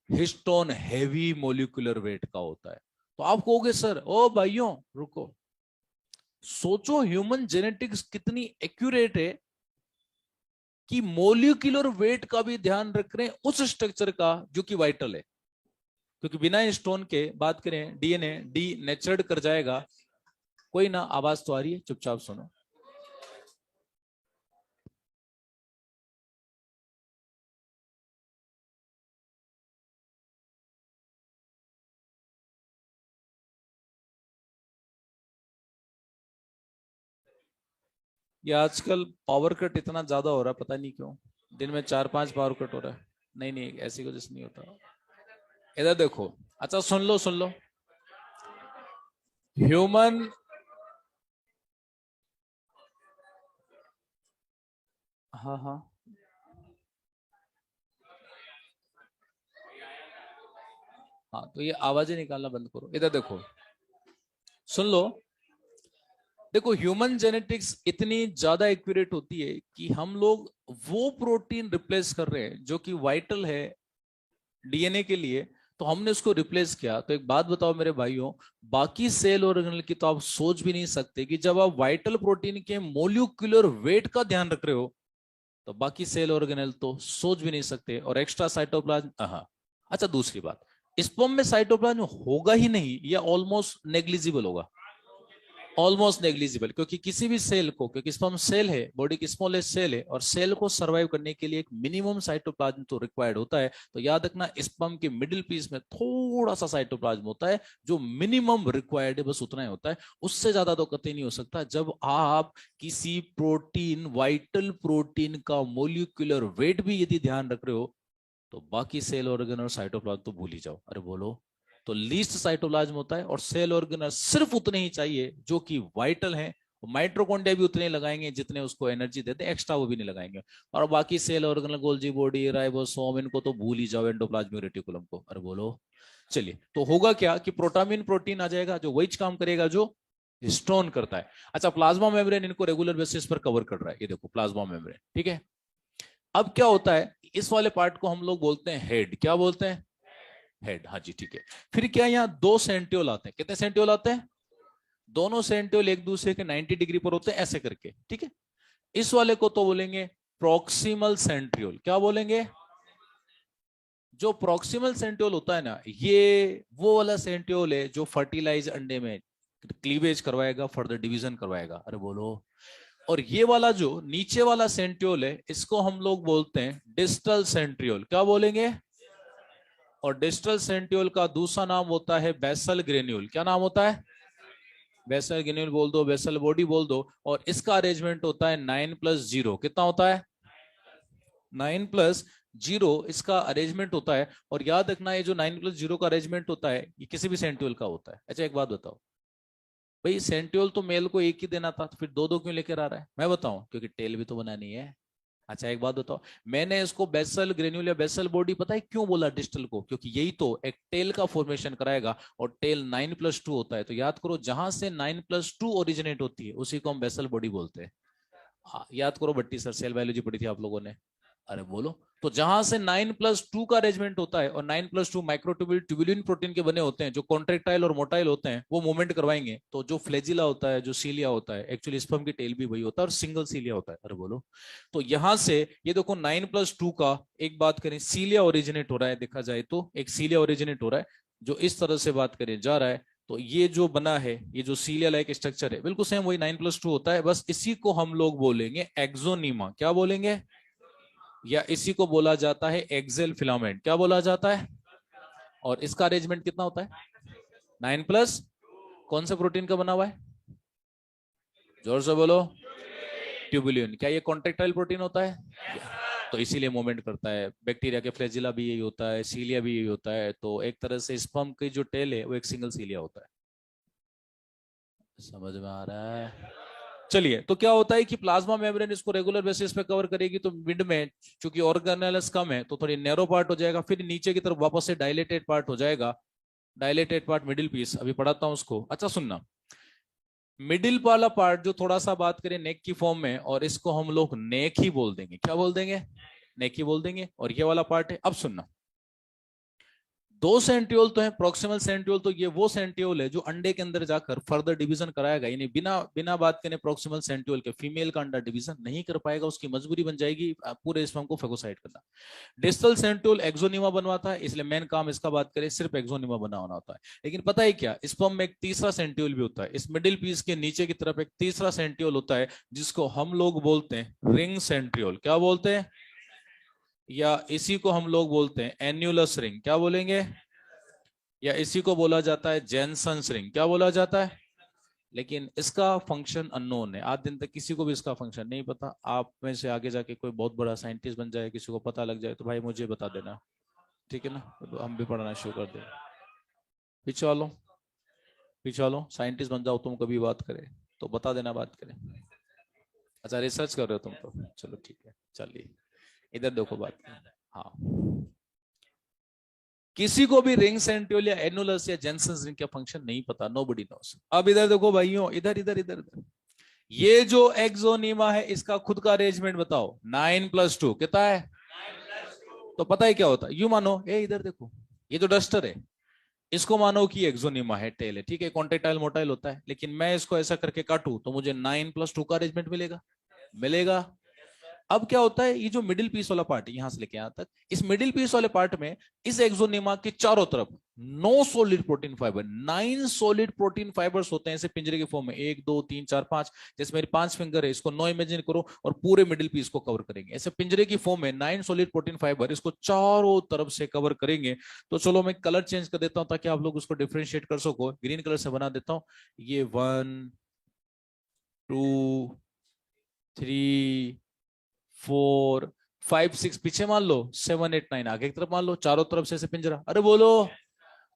हिस्टोन हैवी मोलिकुलर वेट का होता है। तो आप कहोगे सर ओ भाइयों रुको, सोचो ह्यूमन जेनेटिक्स कितनी एक्यूरेट है कि मोलिकुलर वेट का भी ध्यान रख रहे हैं उस स्ट्रक्चर का जो कि वाइटल है। क्योंकि बिना स्टोन के बात करें डीएनए डी नेचर्ड कर जाएगा। कोई ना, आवाज तो आ रही है, चुपचाप सुनो। ये आजकल पावर कट इतना ज्यादा हो रहा है, पता नहीं क्यों, दिन में 4-5 पावर कट हो रहा है। नहीं नहीं, ऐसी कुछ नहीं होता। इधर देखो, अच्छा सुन लो सुन लो, ह्यूमन हाँ हाँ हाँ, तो ये आवाजें निकालना बंद करो, इधर देखो, सुन लो। देखो, ह्यूमन जेनेटिक्स इतनी ज्यादा एक्यूरेट होती है कि हम लोग वो प्रोटीन रिप्लेस कर रहे हैं जो कि वाइटल है डीएनए के लिए, तो हमने उसको रिप्लेस किया। तो एक बात बताओ मेरे भाइयों, बाकी सेल ऑर्गेनल की तो आप सोच भी नहीं सकते कि जब आप वाइटल प्रोटीन के मोलिकुलर वेट का ध्यान रख रहे हो, तो बाकी सेल ऑर्गेनल तो सोच भी नहीं सकते। और एक्स्ट्रा साइटोप्लाज्म, हाँ। अच्छा, दूसरी बात, स्पर्म में साइटोप्लाज्म होगा ही नहीं या ऑलमोस्ट नेग्लिजिबल होगा। ऑलमोस्ट नेग्लिजिबल, क्योंकि किसी भी सेल को, क्योंकि स्पर्म सेल है, बॉडी की स्मॉलेस्ट सेल है, और सेल को सरवाइव करने के लिए एक मिनिमम साइटोप्लाज्म तो रिक्वायर्ड होता है। तो याद रखना, स्पर्म के मिडिल पीस में थोड़ा सा साइटोप्लाज्म होता है, जो मिनिमम रिक्वायर्ड है, बस उतना ही होता है, उससे ज्यादा तो कतई नहीं हो सकता। जब आप किसी प्रोटीन, वाइटल प्रोटीन का मोलिकुलर वेट भी यदि ध्यान रख रहे हो, तो बाकी सेल ऑर्गन और साइटोप्लाज्म तो भूल ही जाओ। अरे बोलो। तो लीस्ट साइटोप्लाज्म होता है, और सेल ऑर्गन सिर्फ उतने ही चाहिए जो कि वाइटल हैं। माइट्रोकॉन्ड्रिया भी उतने ही लगाएंगे जितने उसको एनर्जी देते हैं, एक्स्ट्रा वो भी नहीं लगाएंगे। और बाकी cell organ, Golgi body, ribosome, इनको तो भूल ही जाओ, एंडोप्लाज्मिक रेटिकुलम को। अरे बोलो। चलिए, तो होगा क्या कि प्रोटामिन प्रोटीन आ जाएगा जो वही काम करेगा जो हिस्टोन करता है। अच्छा, प्लाज्मा मेम्ब्रेन इनको रेगुलर बेसिस पर कवर कर रहा है, ये देखो प्लाज्मा मेम्ब्रेन, ठीक है। अब क्या होता है, इस वाले पार्ट को हम लोग बोलते हैं हेड। क्या बोलते हैं? हेड, हाँ जी, ठीक है। फिर क्या, यहाँ दो सेंट्रियोल आते हैं। कितने सेंट्रियोल आते हैं? दोनों सेंट्रियोल एक दूसरे के 90 डिग्री पर होते हैं, ऐसे करके, ठीक है। इस वाले को तो बोलेंगे प्रोक्सिमल सेंट्रियोल। क्या बोलेंगे? जो प्रोक्सिमल सेंट्रियोल होता है ना, ये वो वाला सेंट्रियोल है जो फर्टिलाइज अंडे में क्लीवेज करवाएगा, फर्दर डिवीजन करवाएगा। अरे बोलो। और ये वाला जो नीचे वाला सेंट्रियोल है, इसको हम लोग बोलते हैं डिस्टल सेंट्रियोल। क्या बोलेंगे? और डिस्टल सेंट्रियोल का दूसरा नाम होता है बेसल ग्रेन्यूल। क्या नाम होता है? बेसल ग्रेन्यूल बोल दो, बेसल बॉडी बोल दो। और इसका अरेंजमेंट होता है 9+0। कितना होता है? 9+0 इसका अरेंजमेंट होता है। और याद रखना, ये जो 9+0 का अरेंजमेंट होता है, ये किसी भी सेंट्रियोल का होता है। अच्छा, एक बात बताओ भाई, सेंट्रियोल तो मेल को एक ही देना था, तो फिर दो दो क्यों लेकर आ रहा है? मैं बताऊं, क्योंकि टेल भी तो बनानी है। अच्छा, एक बात बताओ, मैंने इसको बेसल ग्रेन्यूल या बेसल बॉडी पता है क्यों बोला डिस्टल को? क्योंकि यही तो एक टेल का फॉर्मेशन कराएगा, और टेल 9+2 होता है। तो याद करो, जहां से 9+2 ओरिजिनेट होती है उसी को हम बेसल बॉडी बोलते हैं। हाँ, याद करो, भट्टी सर, सेल बायोलॉजी पढ़ी थी आप लोगों ने। अरे बोलो। तो जहां से 9+2 का अरेंजमेंट होता है, और 9+2 माइक्रोट्यूब्यूल ट्यूबुलिन प्रोटीन के बने होते हैं, जो कॉन्ट्रेक्टाइल और मोटाइल होते हैं, वो मूवमेंट करवाएंगे। तो जो फ्लेजिला होता है, जो सीलिया होता है, एक्चुअली स्पर्म की टेल भी वही होता है, और सिंगल सीलिया होता है। अरे बोलो। तो यहां से ये देखो, 9+2 का, एक बात करें, सीलिया ओरिजिनेट हो रहा है, देखा जाए तो एक सीलिया ओरिजिनेट हो रहा है, जो इस तरह से बात करें जा रहा है। तो ये जो बना है, ये जो सीलिया लाइक स्ट्रक्चर है, बिल्कुल सेम वही 9+2 होता है, बस इसी को हम लोग बोलेंगे एक्सोनीमा। क्या बोलेंगे? या इसी को बोला जाता है एक्सेल फिलामेंट। क्या बोला जाता है? और इसका अरेंजमेंट कितना होता है? 9+, कौन से प्रोटीन का बना हुआ है? जोर से बोलो। ट्यूबुलिन। क्या ये कॉन्ट्रेक्टाइल प्रोटीन होता है? तो इसीलिए मूवमेंट करता है। बैक्टीरिया के फ्लैजिला भी यही होता है, सीलिया भी यही होता है। तो एक तरह से स्पर्म की जो टेल है वो एक सिंगल सीलिया होता है। समझ में आ रहा है? चलिए, तो क्या होता है कि प्लाज्मा मेम्ब्रेन इसको रेगुलर बेसिस पे कवर करेगी, तो मिड में चूंकि ऑर्गेनेल्स कम है, तो थोड़ी नैरो पार्ट हो जाएगा, फिर नीचे की तरफ वापस से डायलेटेड पार्ट हो जाएगा। डायलेटेड पार्ट, मिडिल पीस, अभी पढ़ाता हूं उसको। अच्छा सुनना, मिडिल वाला पार्ट जो थोड़ा सा बात करें नेक की फॉर्म में, और इसको हम लोग नेक ही बोल देंगे। क्या बोल देंगे? नेक ही बोल देंगे। और ये वाला पार्ट है, अब सुनना, दो सेंट्रियोल तो है, प्रोक्सिमल सेंट्रियोल, तो ये वो सेंट्रियोल है जो अंडे के अंदर जाकर फर्दर डिवीजन कराएगा। यानी बिना बिना बात करने प्रोक्सिमल सेंट्रियोल के फीमेल का अंडा डिवीजन नहीं कर पाएगा, उसकी मजबूरी बन जाएगी पूरे स्पर्म को फेगोसाइट करना। डिस्टल सेंट्रियोल एक्सोनिमा बनवाता है, इसलिए मेन काम इसका बात करें सिर्फ एक्सोनिमा बनाना होता है। लेकिन पता है क्या, स्पर्म में एक तीसरा सेंट्रियोल भी होता है। इस मिडिल पीस के नीचे की तरफ एक तीसरा सेंट्रियोल होता है, जिसको हम लोग बोलते हैं रिंग सेंट्रियोल। क्या बोलते हैं? या इसी को हम लोग बोलते हैं एन्युलस रिंग। क्या बोलेंगे? या इसी को बोला जाता है जेनसन्स रिंग। क्या बोला जाता है? लेकिन इसका फंक्शन अननोन है, आज दिन तक किसी को भी इसका फंक्शन नहीं पता। आप में से आगे जाके कोई बहुत बड़ा साइंटिस्ट बन जाए, किसी को पता लग जाए, तो भाई मुझे बता देना, ठीक है ना? तो हम भी पढ़ना शुरू कर दें। पीछे वालों, पीछे वालों, साइंटिस्ट बन जाओ तुम, कभी बात करें तो बता देना, बात करें। अच्छा रिसर्च कर रहे हो तुम तो, चलो ठीक है। चलिए इधर देखो बात। हाँ, किसी को भी रिंग सेंट्रियोल या एनुलस या जेनसेंस रिंग का फंक्शन नहीं पता, नोबडी नोस। अब इधर देखो भाइयों, इधर इधर इधर इधर, ये जो एक्सोनीमा है इसका खुद का अरेंजमेंट बताओ। 9+2 कितना है? तो पता है क्या होता है, यू मानो, ए इधर देखो, ये जो डस्टर है इसको मानो कि एक्सोनीमा है, टेल है, ठीक है, कॉन्ट्रेक्टाइल मोटाइल होता है, लेकिन मैं इसको ऐसा करके काटूं तो मुझे 9+2 का अरेंजमेंट मिलेगा। मिलेगा। अब क्या होता है, ये जो मिडिल पीस वाला पार्ट है यहां से लेके यहां तक, इस मिडिल पीस वाले पार्ट में इस एक्सोनिमा के चारों तरफ 9 सॉलिड प्रोटीन फाइबर होते हैं, ऐसे पिंजरे के फॉर्म में, 1 2 3 4 5, जैसे मेरी 5 फिंगर है, इसको 9 इमेजिन करो और पूरे मिडिल पीस को कवर करेंगे, ऐसे पिंजरे की फॉर्म में 9 सॉलिड प्रोटीन फाइबर इसको चारों तरफ से कवर करेंगे। तो चलो मैं कलर चेंज कर देता हूं ताकि आप लोग उसको डिफ्रेंशिएट कर सको, ग्रीन कलर से बना देता हूं। ये 1 2 3 4 5 6 पीछे मान लो, 7 8 9 आगे की तरफ मान लो, चारों तरफ से ऐसे पिंजरा, अरे बोलो।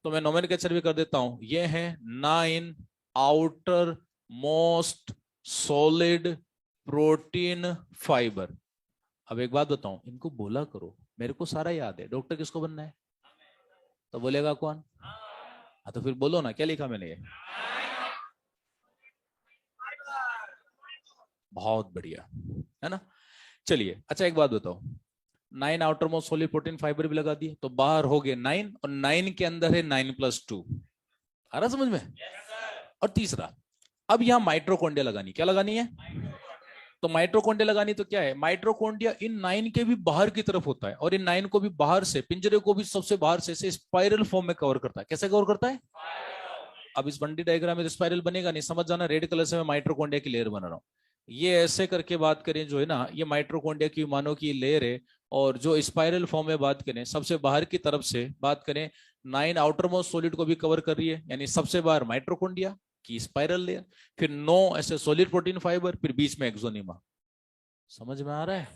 तो मैं नोमेनक्लेचर भी कर देता हूं, ये है 9 outer most solid protein fibre. अब एक बात बताऊं, इनको बोला करो मेरे को सारा याद है, डॉक्टर किसको बनना है? तो बोलेगा कौन? हाँ तो फिर बोलो ना, क्या लिखा मैंने ये? बहुत बढ़िया, है ना। चलिए अच्छा एक बात बताओ, 9 outer most solid protein fibre भी लगा दिए तो बाहर हो गए 9, और 9 के अंदर है 9+2। आ रहा समझ में? और तीसरा, अब यहां माइट्रोकॉन्ड्रिया लगानी, क्या लगानी है? तो माइट्रोकॉन्ड्रिया लगानी तो क्या है, माइट्रोकॉन्ड्रिया इन 9 के भी बाहर की तरफ होता है, और इन 9 को भी बाहर से, पिंजरे को भी सबसे बाहर से स्पाइरल फॉर्म में कवर करता है। कैसे कवर करता है? अब इस बंडी डायग्राम में स्पाइरल बनेगा नहीं, समझ जाना, रेड कलर से मैं माइट्रोकॉन्ड्रिया की लेयर बना रहा हूँ। ये ऐसे करके बात करें जो है ना, ये माइट्रोकॉन्ड्रिया की मानो की लेयर है, और जो स्पाइरल फॉर्म में बात करें, सबसे बाहर की तरफ से बात करें, 9 आउटर मोस्ट सॉलिड को भी कवर कर रही है, यानी सबसे बाहर माइट्रोकॉन्ड्रिया की स्पाइरल लेयर, फिर 9 ऐसे सॉलिड प्रोटीन फाइबर, फिर बीच में एक्सोनिमा। समझ में आ रहा है?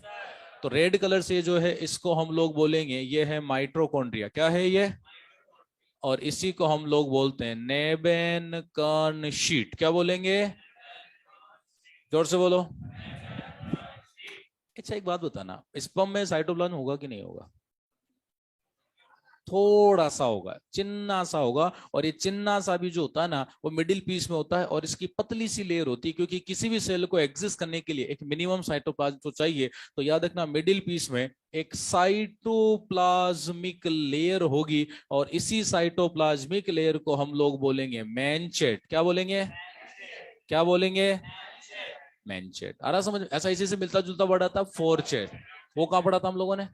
तो रेड कलर से जो है इसको हम लोग बोलेंगे ये है माइट्रोकॉन्ड्रिया, क्या है ये? और इसी को हम लोग बोलते हैं नेबेन कर्न शीट। क्या बोलेंगे? जोर से बोलो। अच्छा एक बात बताना, स्पर्म में साइटोप्लाज्म होगा कि नहीं होगा? थोड़ा सा होगा, चिन्ना सा होगा, और ये चिन्ना सा भी जो होता है ना वो मिडिल पीस में होता है, और इसकी पतली सी लेयर होती है, क्योंकि किसी भी सेल को एग्जिस्ट करने के लिए एक मिनिमम साइटोप्लाज्म तो चाहिए। तो याद रखना, मिडिल पीस में एक साइटोप्लाज्मिक लेयर होगी, और इसी साइटोप्लाज्मिक लेयर को हम लोग बोलेंगे मैनचेट। क्या बोलेंगे? क्या बोलेंगे? मैनचेट। आ रहा समझ? ऐसा इसी से मिलता जुलता वर्ड आता, फोरचेट। वो कहां पढ़ा था हम लोगों ने?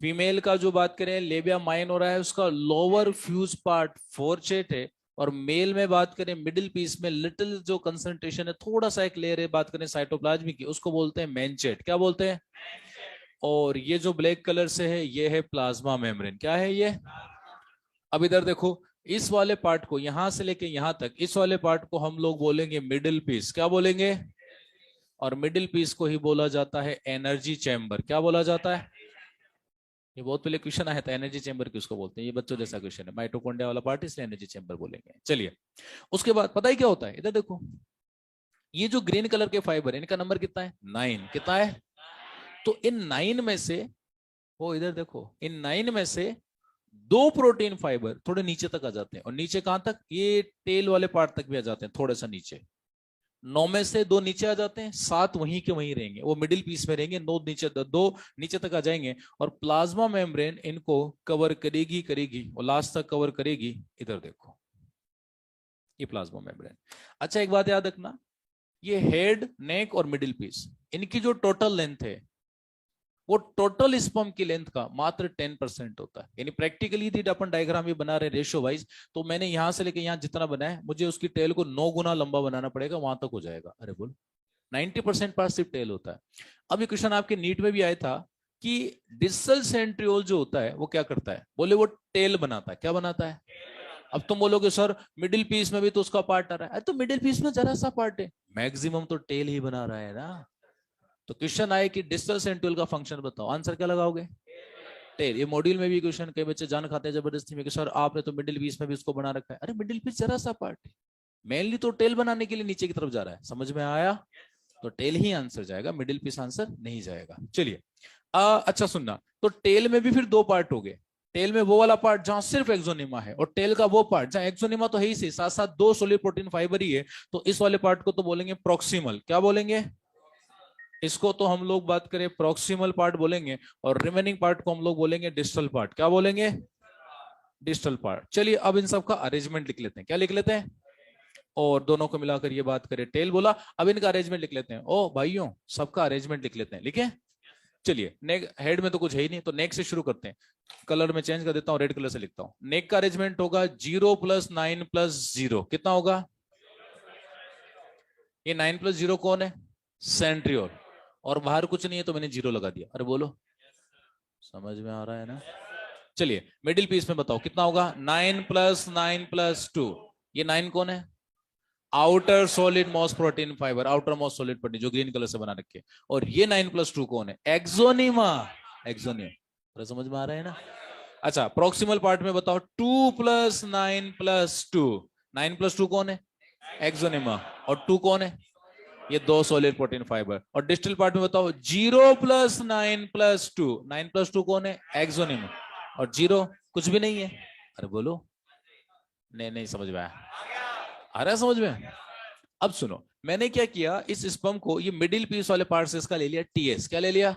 फीमेल का जो बात करें लेबिया माइन हो रहा है, उसका लोअर फ्यूज पार्ट फोरचेट है, और मेल में बात करें मिडिल पीस में लिटिल जो कंसंट्रेशन है, थोड़ा सा एक लेयर है, बात करें साइटोप्लाज्म की, उसको बोलते हैं मैनचेट। क्या बोलते हैं? और ये जो ब्लैक कलर से है ये है प्लाज्मा मेम्ब्रेन। क्या है ये? अब इधर देखो, इस वाले पार्ट को यहां से लेके यहां तक, इस वाले पार्ट को हम लोग बोलेंगे मिडिल पीस। क्या बोलेंगे? और मिडिल पीस को ही बोला जाता है एनर्जी चैम्बर। क्या बोला जाता है? ये बहुत पहले क्वेश्चन आया था, एनर्जी चैम्बर किसको बोलते हैं, ये बच्चों जैसा क्वेश्चन है, माइटोकॉन्ड्रिया वाला पार्ट, इसलिए एनर्जी चैम्बर बोलेंगे। चलिए उसके बाद पता ही क्या होता है, इधर देखो, ये जो ग्रीन कलर के फाइबर है इनका नंबर कितना है? 9। कितना है? तो इन 9 में से, वो इधर देखो, इन 9 में से 2 प्रोटीन फाइबर थोड़े नीचे तक आ जाते हैं, और नीचे कहां तक, ये टेल वाले पार्ट तक भी आ जाते हैं, थोड़ा सा नीचे। 9 में से 2 नीचे आ जाते हैं, 7 वहीं के वहीं रहेंगे, वो मिडिल पीस में रहेंगे, 9 नीचे, 2 नीचे तक आ जाएंगे, और प्लाज्मा मेम्ब्रेन इनको कवर करेगी करेगी और लास्ट तक कवर करेगी। इधर देखो, ये प्लाज्मा मेम्ब्रेन। अच्छा एक बात याद रखना, ये हेड, नेक और मिडिल पीस, इनकी जो टोटल लेंथ है वो टोटल स्पर्म की लेंथ का मात्र 10% होता है। यानी प्रैक्टिकली यदि अपन डायग्राम भी बना रहे रेशियो वाइज, तो मैंने यहां से लेके यहां जितना बनाया, मुझे उसकी टेल को 9 गुना लंबा बनाना पड़ेगा, वहां तक हो जाएगा। अरे बोल, 90% पास सिर्फ टेल होता है। अब ये क्वेश्चन आपके नीट में भी आया था कि डिस्टल सेंट्रियोल जो होता है वो क्या करता है, बोले वो टेल बनाता है। क्या बनाता है? अब तुम बोलोगे सर मिडिल पीस में भी तो उसका पार्ट आ रहा है, तो मिडिल पीस में जरा सा पार्ट है, मैक्सिमम तो टेल ही बना रहा है ना। तो क्वेश्चन आए कि डिस्टल सेंट्रियोल का फंक्शन बताओ, आंसर क्या लगाओगे? टेल। ये मॉड्यूल में भी क्वेश्चन कई बच्चे जान खाते हैं जबरदस्ती में कि सर आपने तो मिडिल पीस में भी उसको बना रखा है, अरे मिडिल पीस जरा सा पार्ट है, मेनली तो टेल बनाने के लिए नीचे की तरफ जा रहा है। समझ में आया? तो टेल ही आंसर जाएगा, मिडिल पीस आंसर नहीं जाएगा। चलिए अच्छा सुनना, तो टेल में भी फिर दो पार्ट हो गए। टेल में वो वाला पार्ट जहां सिर्फ एक्सोनिमा है, और टेल का वो पार्ट जहां एक्सोनिमा तो है ही सही, साथ साथ दो सोलिड प्रोटीन फाइबर ही है, तो इस वाले पार्ट को तो बोलेंगे प्रोक्सिमल। क्या बोलेंगे? इसको तो हम लोग बात करें प्रोक्सिमल पार्ट बोलेंगे, और रिमेनिंग पार्ट को हम लोग बोलेंगे डिस्टल पार्ट। क्या बोलेंगे? Distal part. चलिए अब इन सब का अरेंजमेंट लिख लेते हैं। क्या लिख लेते हैं? और दोनों को मिलाकर ये बात करें, टेल बोला, अब इनका अरेंजमेंट लिख लेते हैं। ओ भाइयों, सबका अरेंजमेंट लिख लेते हैं। लिखे? चलिए, नेक हेड में तो कुछ है ही नहीं, तो नेक से शुरू करते हैं। कलर में चेंज कर देता हूं, रेड कलर से लिखता हूं। नेक का अरेंजमेंट होगा 0 + 9 + 0। कितना होगा? ये 9 + 0 कौन है? सेंट्रियोल। और बाहर कुछ नहीं है तो मैंने 0 लगा दिया। अरे बोलो, समझ में आ रहा है ना? चलिए मिडिल पीस में बताओ कितना होगा? 9 + 9 + 2। ये 9 कौन है? Outer solid most protein fibre, outer most solid protein जो ग्रीन कलर से बना रखे। और ये 9 + 2 कौन है? एक्सोनिमा। एक्सोनिमा समझ में आ रहा है ना? अच्छा, प्रोक्सिमल पार्ट में बताओ 2 + 9 + 2। 9 + 2 कौन है? एक्सोनिमा। और 2 कौन है? ये दो सॉलिड प्रोटीन फाइबर। और डिस्टल पार्ट में बताओ 0 + 9 + 2। 9 + 2 कौन है? एक्सोनिमा। और 0 कुछ भी नहीं है। अरे बोलो, नहीं समझ में आया? आ रहा है समझ में? अब सुनो, मैंने क्या किया, इस स्पर्म को ये मिडिल पीस वाले पार्ट से इसका ले लिया टीएस। क्या ले लिया?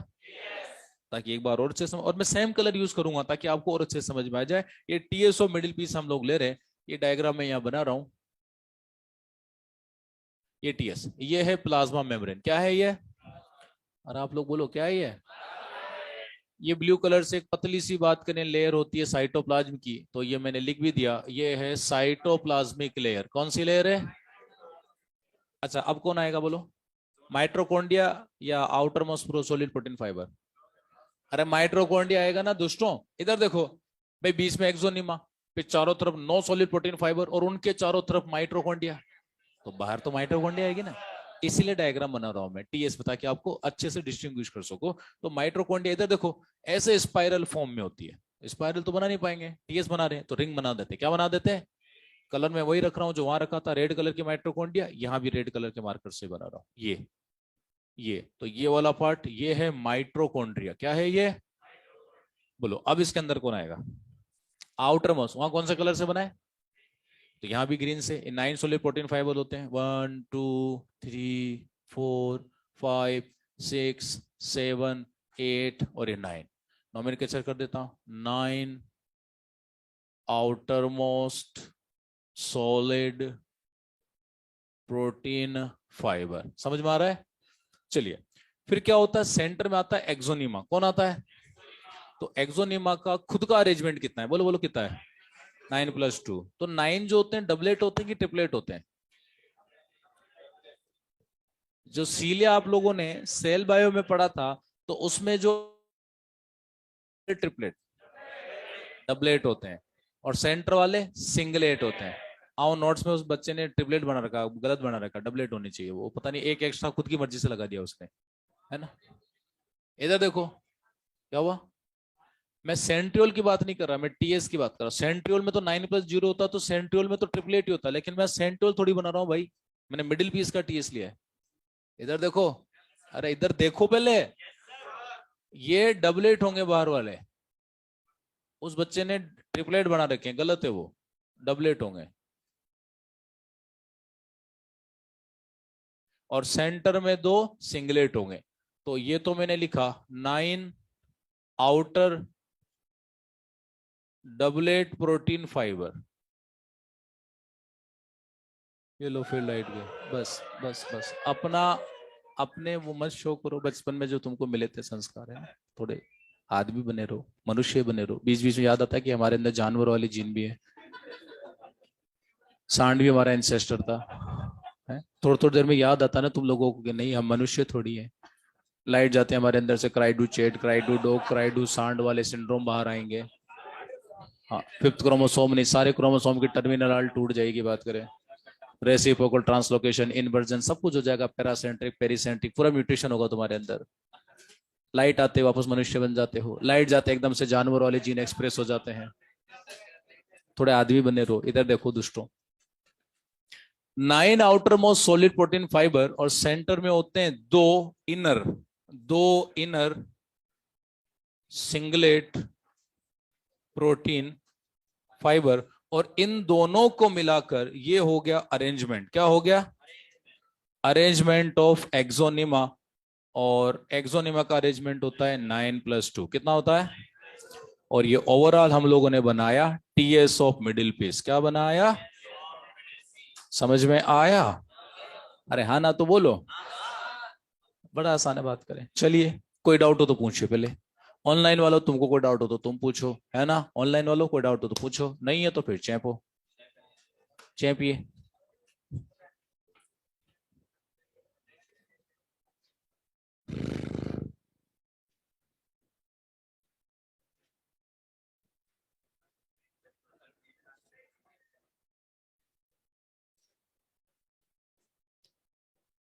ताकि एक बार और अच्छे समझ, और मैं सेम कलर यूज करूंगा ताकि आपको और अच्छे समझ में आ जाए। ये टीएस और मिडिल पीस हम लोग ले रहे हैं। ये डायग्राम मैं यहां बना रहा हूं। ये टीएस, ये है प्लाज्मा मेम्ब्रेन। क्या है ये? और आप लोग बोलो क्या है ये ब्लू कलर से एक पतली सी बात करें लेयर होती है साइटोप्लाज्म की, तो ये मैंने लिख भी दिया, ये है साइटोप्लाज्मिक लेयर। कौन सी लेयर है? अच्छा, अब कौन आएगा बोलो? माइट्रोकॉन्ड्रिया या outer most solid protein fibre? अरे माइट्रोकॉन्ड्रिया आएगा ना दुष्टों। इधर देखो भाई, बीच में एक्सोनिमा, फिर चारों तरफ 9 सॉलिड प्रोटीन फाइबर, और उनके चारों तरफ माइट्रोकॉन्ड्रिया। तो बाहर तो माइट्रोकॉन्ड्रिया आएगी ना। इसीलिए डायग्राम बना रहा हूं मैं टीएस, बता के आपको अच्छे से डिस्टिंग्विश कर सको। तो माइट्रोकॉन्ड्रिया इधर देखो, ऐसे स्पाइरल फॉर्म में होती है। स्पाइरल तो बना नहीं पाएंगे, टीएस बना रहे हैं तो रिंग बना देते। क्या बना देते हैं? कलर में वही रख रहा हूं जो वहां रखा था, रेड कलर की माइट्रोकॉन्ड्रिया, यहां भी रेड कलर के मार्कर से बना रहा हूं। ये तो ये वाला पार्ट ये है माइट्रोकॉन्ड्रिया। क्या है ये? बोलो अब इसके अंदर कौन आएगा? Outer most. वहां कौन से कलर से बना है? तो यहां भी ग्रीन से। 9 सोलिड प्रोटीन फाइबर होते हैं, 1 2 3 4 5 6 7 8 और ये 9। नॉमेनक्लेचर कर देता हूं। 9 outer most solid protein fibre. समझ में आ रहा है? चलिए, फिर क्या होता है? सेंटर में आता है एक्सोनिमा। कौन आता है? तो एक्सोनिमा का खुद का अरेंजमेंट कितना है? बोलो बोलो कितना है? 9 + 2। तो 9 जो होते हैं डबलेट होते हैं कि ट्रिपलेट होते हैं? जो सीलिया आप लोगों ने सेल बायो में पढ़ा था, तो उसमें जो ट्रिपलेट डबलेट होते हैं, और सेंटर वाले सिंगलेट होते हैं। आओ नोट्स में उस बच्चे ने ट्रिपलेट बना रखा, गलत बना रखा, डबलेट होनी चाहिए। वो पता नहीं एक एक्स्ट्रा खुद की मर्जी से लगा दिया उसने, है ना? इधर देखो क्या हुआ। मैं सेंट्रियोल की बात नहीं कर रहा, मैं टीएस की बात कर रहा हूँ। सेंट्रियोल में तो 9 + 0 होता, तो सेंट्रियोल में तो ट्रिपलेट ही होता, लेकिन मैं सेंट्रियोल थोड़ी बना रहा हूँ भाई, मैंने मिडिल पीस का टीएस लिया है। इधर देखो, अरे इधर देखो पहले, ये डबलेट होंगे बाहर वाले। उस बच्चे ने ट्रिपलेट बना रखे हैं, गलत है, वो डबलेट होंगे। और सेंटर में 2 सिंगलेट होंगे। तो ये तो मैंने लिखा 9 आउटर डबलेट प्रोटीन फाइबर। ये लो फिर लाइट गए। बस बस बस, अपना अपने वो मत शो करो, बचपन में जो तुमको मिले थे संस्कार है ना, थोड़े आदमी बने रहो, मनुष्य बने रहो। बीच बीच में याद आता है कि हमारे अंदर जानवर वाली जीन भी है। सांड भी हमारा एंसेस्टर था, है? थोड़ी थोड़ी देर में याद आता है ना तुम लोगों को कि नहीं, हम मनुष्य थोड़ी है। लाइट जाते हैं हमारे अंदर से, क्राई डू चेट, cry do dog, cry do सांड वाले सिंड्रोम बाहर आएंगे। हाँ, 5th क्रोमोसोम नहीं, सारे क्रोमोसोम की टर्मिनल आल टूट जाएगी। बात करें रेसिप्रोकल ट्रांसलोकेशन, इन्वर्जन, सब कुछ हो जाएगा। पैरासेंट्रिक, पेरिसेंट्रिक, पूरा म्यूटेशन होगा तुम्हारे अंदर। लाइट आते वापस मनुष्य बन जाते हो, लाइट जाते एकदम से जानवर वाले जीन एक्सप्रेस हो जाते हैं। थोड़े आदमी बने रहो। इधर देखो दुष्टों, 9 outer most solid protein fibre और सेंटर में होते हैं इनर दो इनर सिंगलेट प्रोटीन फाइबर, और इन दोनों को मिलाकर ये हो गया अरेंजमेंट। क्या हो गया? Arrangement of axoneme. और एक्सोनिमा का अरेंजमेंट होता है 9+2। कितना होता है? और ये ओवरऑल हम लोगों ने बनाया टीएस ऑफ मिडिल पीस। क्या बनाया? समझ में आया? अरे हाँ ना तो बोलो। बड़ा आसान है, बात करें। चलिए, कोई डाउट हो तो पूछिए पहले। ऑनलाइन वालों, तुमको कोई डाउट हो तो तुम पूछो, है ना? ऑनलाइन वालों कोई डाउट हो तो पूछो, नहीं है तो फिर चैपो, चैपिए।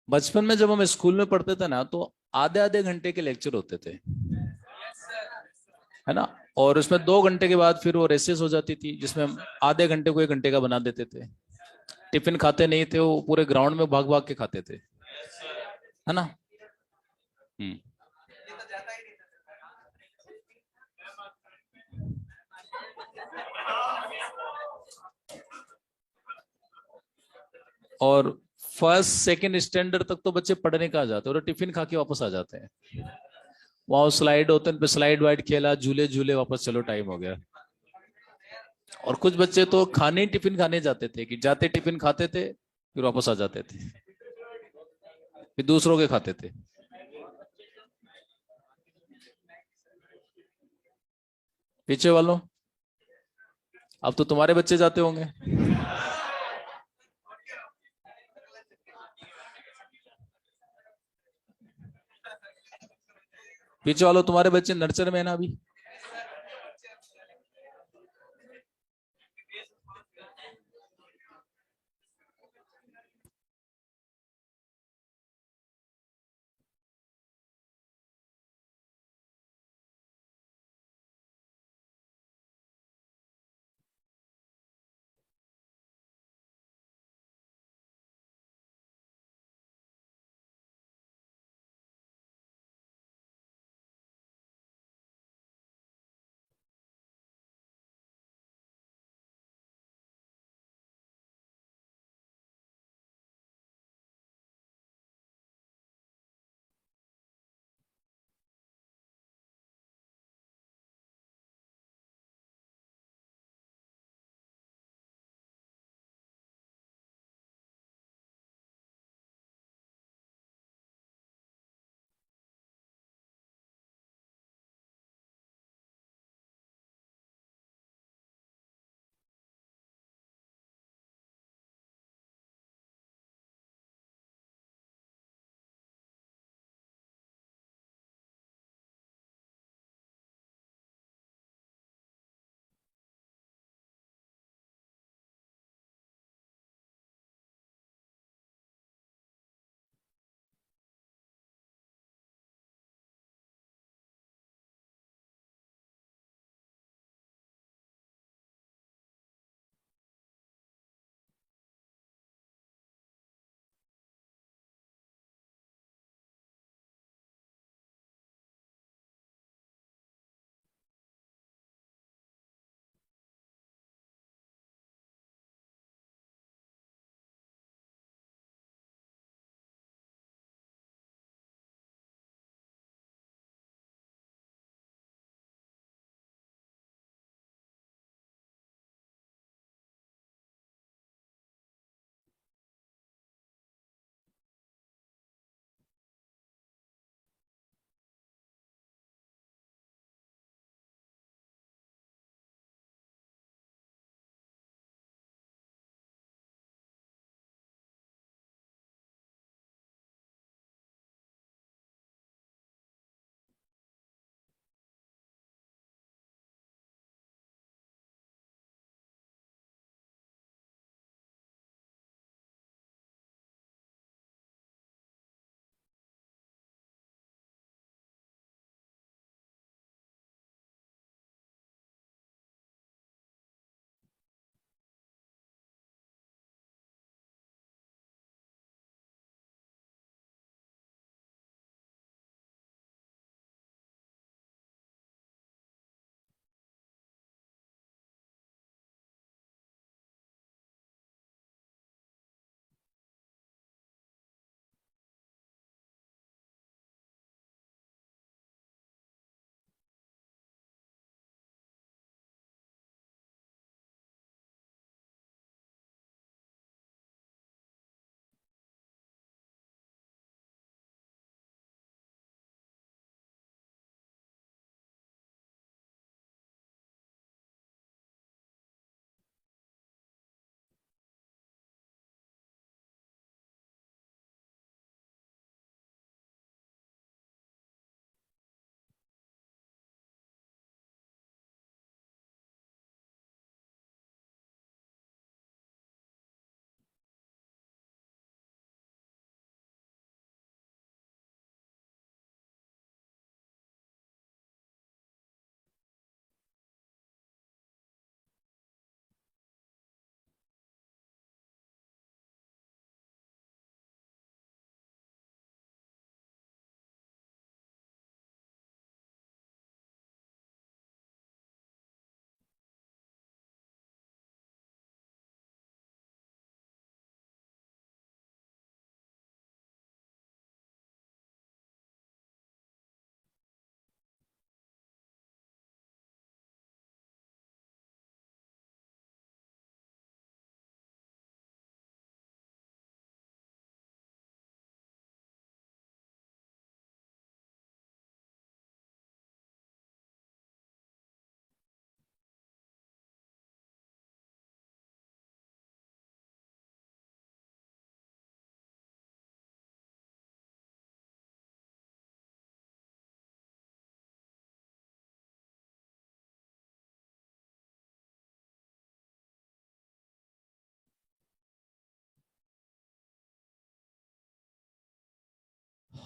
बचपन में जब हम स्कूल में पढ़ते थे ना, तो आधे आधे घंटे के लेक्चर होते थे, है ना? और उसमें 2 घंटे के बाद फिर वो रेसेस हो जाती थी, जिसमें हम आधे घंटे को 1 घंटे का बना देते थे। टिफिन खाते नहीं थे, वो पूरे ग्राउंड में भाग भाग के खाते थे, है ना? हम्म। और फर्स्ट सेकंड स्टैंडर्ड तक तो बच्चे पढ़ने का आ जाते हैं और टिफिन खा के वापस आ जाते हैं। वहां स्लाइड होते हैं, स्लाइड वाइड खेला, झूले झूले, वापस चलो, टाइम हो गया। और कुछ बच्चे तो खाने टिफिन खाने जाते थे, कि जाते टिफिन खाते थे फिर वापस आ जाते थे, फिर दूसरों के खाते थे। पीछे वालों, अब तो तुम्हारे बच्चे जाते होंगे। पीछे वालों, तुम्हारे बच्चे नर्सरी में है ना अभी?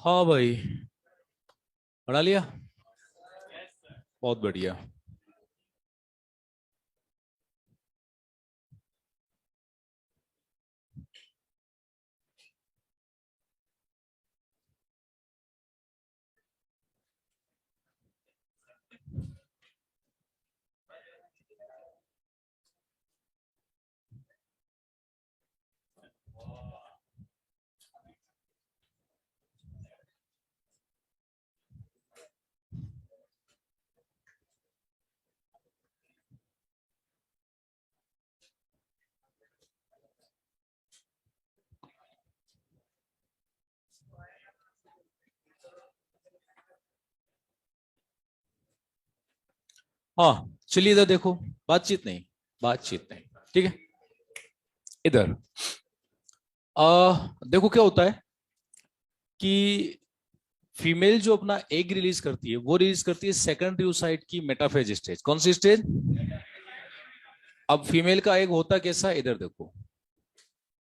हाँ भाई, पढ़ा लिया। बहुत बढ़िया। हाँ चलिए इधर देखो। बातचीत नहीं, बातचीत नहीं। ठीक है, इधर देखो क्या होता है कि फीमेल जो अपना एग रिलीज करती है वो रिलीज करती है सेकेंडरी oocyte की मेटाफेज स्टेज। कौन सी स्टेज? अब फीमेल का एग होता कैसा है, इधर देखो।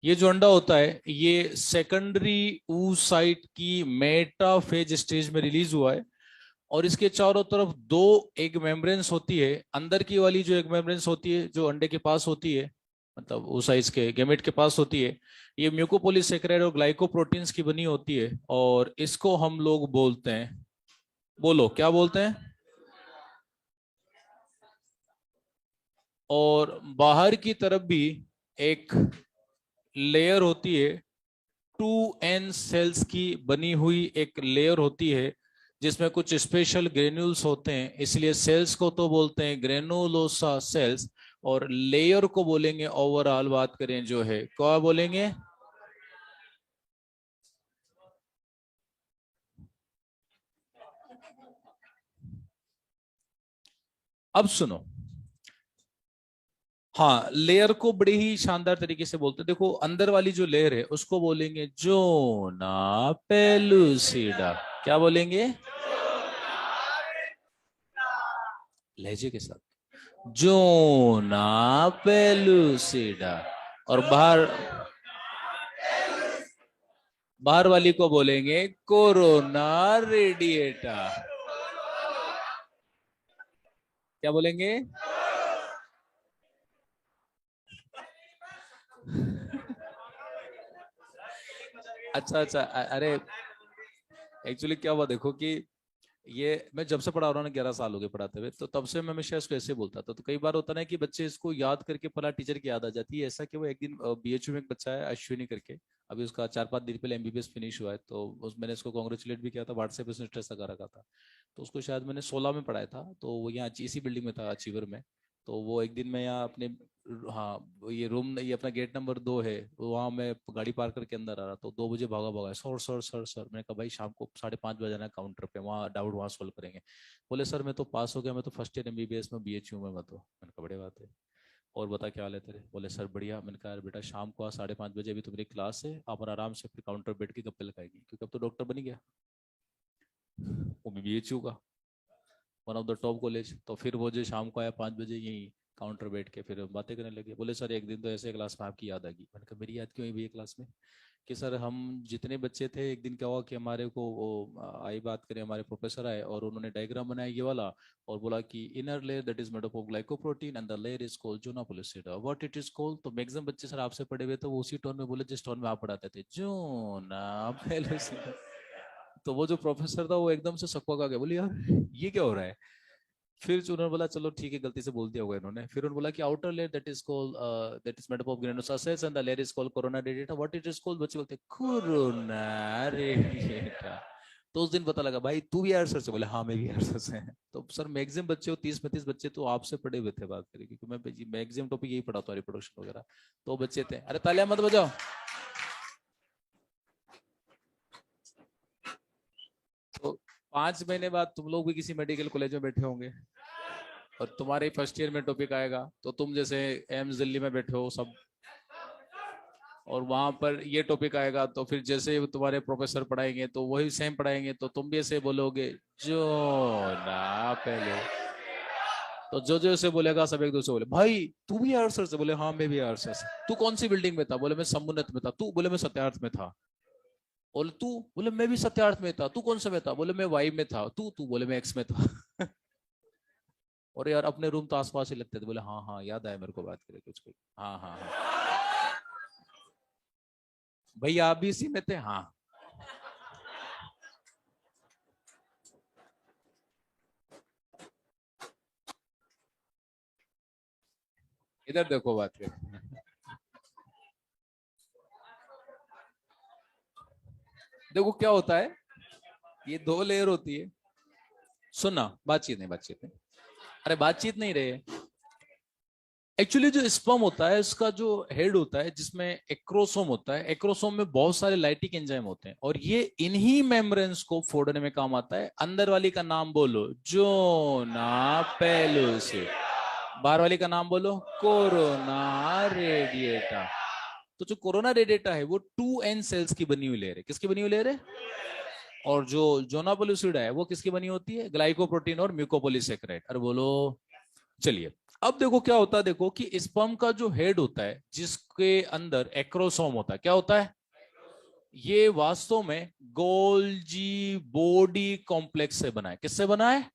ये जो अंडा होता है ये सेकेंडरी oocyte की मेटाफेज स्टेज में रिलीज हुआ है, और इसके चारों तरफ दो एग मेम्ब्रेन्स होती है। अंदर की वाली जो एग मेम्ब्रेन्स होती है जो अंडे के पास होती है, मतलब उस साइज के गैमेट के पास होती है, ये म्यूकोपॉलीसेकेराइड और ग्लाइकोप्रोटीन्स की बनी होती है, और इसको हम लोग बोलते हैं, बोलो क्या बोलते हैं? और बाहर की तरफ भी एक लेयर होती है, 2n सेल्स की बनी हुई एक लेयर होती है, जिसमें कुछ स्पेशल ग्रेन्यूल्स होते हैं, इसलिए सेल्स को तो बोलते हैं ग्रेनुलोसा सेल्स, और लेयर को बोलेंगे, ओवरऑल बात करें जो है क्या बोलेंगे? अब सुनो। हाँ, लेयर को बड़े ही शानदार तरीके से बोलते हैं। देखो अंदर वाली जो लेयर है उसको बोलेंगे जोना पेलुसिडा। क्या बोलेंगे? लहजे के साथ, जोना पेलुसिडा। और बाहर, बाहर वाली को बोलेंगे कोरोना रेडिएटा। क्या बोलेंगे? अच्छा अच्छा, अरे एक्चुअली क्या हुआ देखो कि ये मैं जब से पढ़ा रहा हूँ ना, 11 साल हो गए पढ़ाते हुए, तो तब से मैं हमेशा इसको ऐसे बोलता था। तो कई बार होता ना कि बच्चे इसको याद करके पढ़ा, टीचर की याद आ जाती है। ऐसा कि वो एक दिन बीएचयू में एक बच्चा है अश्विनी करके, अभी उसका 4-5 दिन पहले एमबीबीएस फिनिश हुआ है, तो मैंने उसको कॉन्ग्रेचुलेट भी किया था, व्हाट्सएप पे उसने स्टेटस लगा रखा था। तो उसको शायद मैंने 16 में पढ़ाया था, तो वो यहाँ इसी बिल्डिंग में था, अचीवर में। तो वो एक दिन मैं यहाँ अपने, हाँ वो ये रूम, ये अपना गेट नंबर 2 है, वहाँ मैं गाड़ी पार्क करके अंदर आ रहा, तो 2 बजे भागा भागा, सर सर सर सर। मैंने कहा भाई शाम को 5:30 बजे आना काउंटर पे, वहाँ डाउट वहाँ सोल्व करेंगे। बोले सर मैं तो पास हो गया, मैं तो फर्स्ट ईयर एमबीबीएस में बीएचयू में, मैं तो। मैंने कहा बड़ी बात है, और बता क्या हाल है तेरे? बोले सर बढ़िया। मैंने कहा यार बेटा शाम को 5:30 बजे अभी तो मेरी क्लास है, आप और आराम से अपने काउंटर बैठ के गप्पे लगाएगी, क्योंकि अब तो डॉक्टर बन गया, वो भी बीएचयू का, one of the top college. तो फिर वो जो शाम को आया 5 बजे, यही काउंटर बैठ के फिर बातें करने लगे। बोले सर एक दिन तो ऐसे क्लास में आपकी याद आ गई। मैंने कहा मेरी याद क्यों आई भैया क्लास में? कि सर हम जितने बच्चे थे, एक दिन क्या हुआ कि हमारे को वो आई बात करें, हमारे प्रोफेसर आए और उन्होंने डायग्राम बनाया ये वाला, और बोला कि inner layer that is made up of glycoprotein and the layer is called zona pellucida, what it is called. तो मैक्सिमम बच्चे सर आपसे पढ़े हुए, तो वो उसी टोन में बोले जिस टोन में आप पढ़ाते थे, जोनापोलिसिडा। तो वो जो प्रोफेसर था वो एकदम से सकवा खा गया, बोले यार ये क्या हो रहा है? फिर जो उन्होंने बोला चलो ठीक है, गलती से बोल दिया होगा इन्होंने। फिर उन्होंने बोला कि outer layer that is called, that is made up of granulosa cells and the layer is called corona radiata, what it is called. बच्चे बोलते कोरोना रेडिएटा। तो उस दिन पता लगा भाई तू भी आर सर से? बोले हाँ मैं भी आर सर से। तो सर मैक्सिमम बच्चे हो 30-35 बच्चे तो आपसे पढ़े हुए थे बात करें, क्योंकि मैं मैक्सिमम टॉपिक यही पढ़ाता हूँ, रिप्रोडक्शन वगैरह। तो बच्चे थे। अरे तालियां मत बजाओ। तो 5 महीने बाद तुम लोग भी किसी मेडिकल कॉलेज में बैठे होंगे, और तुम्हारे फर्स्ट ईयर में टॉपिक आएगा, तो तुम जैसे एम्स दिल्ली में बैठे हो सब, और वहां पर ये टॉपिक आएगा, तो फिर जैसे तुम्हारे प्रोफेसर पढ़ाएंगे तो वही सेम पढ़ाएंगे, तो तुम भी ऐसे बोलोगे जो ना पहले। तो जो ऐसे बोलेगा सब एक दूसरे बोले भाई तू भी आरसर से? बोले हाँ मैं भी आरसर से। तू कौन सी बिल्डिंग में था? बोले मैं समुन्नत में था। तू? बोले मैं सत्यार्थ में था। और तू बोले मैं भी सत्यार्थ में था, तू कौन सा में था, बोले मैं वाई में था, तू बोले मैं एक्स में था। और यार अपने रूम तो आसपास ही लगते थे, बोले हाँ हाँ याद आया मेरे को बात करे कुछ कुछ, हाँ हाँ हाँ भैया आप भी इसी में थे, हाँ। इधर देखो बात कर, देखो क्या होता है, ये दो लेयर होती है। सुनना, बातचीत नहीं, अरे बातचीत नहीं रहे। एक्चुअली जो स्पर्म होता है उसका जो हेड होता है जिसमें एक्रोसोम होता है, एक्रोसोम में बहुत सारे लाइटिक एंजाइम होते हैं और ये इन्हीं मेम्ब्रेन्स को फोड़ने में काम आता है। अंदर वाली का नाम बोलो, जोना पेलुसिड। बाहर वाली का नाम बोलो, कोरोना रेडिएटा। तो जो कोरोना रेडिएटा है वो 2N सेल्स की बनी हुई लेयर है। किसकी बनी हुई लेयर है? और जो जोनापोलिसिड है वो किसकी बनी होती है? ग्लाइकोप्रोटीन और म्यूकोपोलिसेकेराइड। अरे बोलो। चलिए, अब देखो क्या होता है, देखो कि स्पर्म का जो हेड होता है जिसके अंदर एक्रोसोम होता है, क्या होता है? ये वास्तव में गोल्जी बॉडी कॉम्प्लेक्स से बना है। किससे बना है?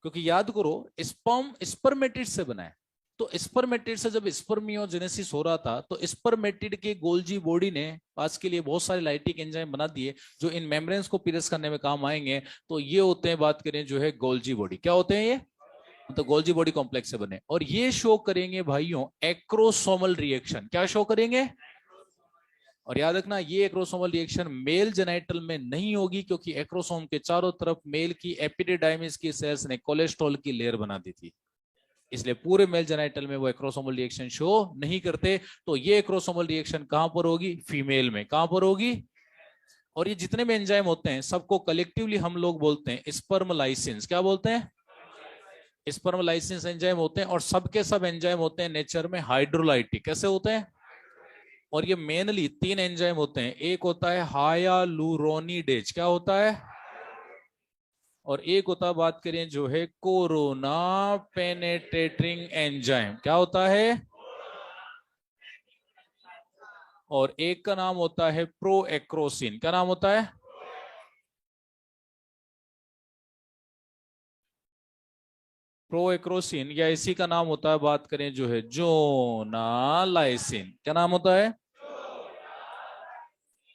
क्योंकि याद करो, स्पर्म स्पर्मेटिड से बना है। तो स्पर्मेटिड से जब स्पर्मियोजेनेसिस हो रहा था तो स्पर्मेटिड के गोल्जी बॉडी ने पास के लिए बहुत सारे लाइटिक एंजाइम बना दिए जो इन मेम्ब्रेन्स को पिरस करने में काम आएंगे। तो ये होते हैं, बात करें जो है गोल्जी बॉडी। क्या होते हैं ये? तो गोल्जी बॉडी कॉम्प्लेक्स से बने और ये शो करेंगे भाइयों एक्रोसोमल रिएक्शन। क्या शो करेंगे? और याद रखना, ये एक्रोसोमल रिएक्शन मेल जेनाइटल में नहीं होगी क्योंकि एक्रोसोम के चारों तरफ मेल की एपिडिडाइमिस की सेल्स ने कोलेस्ट्रॉल की लेयर बना दी थी, इसलिए पूरे मेल जेनाइटल में वो एक्रोसोमल रिएक्शन शो नहीं करते। तो ये एक्रोसोमल रिएक्शन कहां पर होगी? फीमेल में। कहां पर होगी? और ये जितने भी एंजाइम होते हैं सबको कलेक्टिवली हम लोग बोलते हैं स्पर्मलाइसिन्स। क्या बोलते हैं? स्पर्मलाइसिस एंजाइम होते हैं और सबके सब एंजाइम होते हैं नेचर में हाइड्रोलाइटिक। कैसे होते हैं? और ये मेनली 3 एंजाइम होते हैं। एक होता है हायालुरोनिडेज। क्या होता है? और एक होता है, बात करें जो है, कोरोना पेनेट्रेटिंग एंजाइम। क्या होता है? और एक का नाम होता है प्रोएक्रोसिन। क्या नाम होता है? प्रोएक्रोसिन, या इसी का नाम होता है, बात करें जो है, जोनालाइसिन। क्या नाम होता है?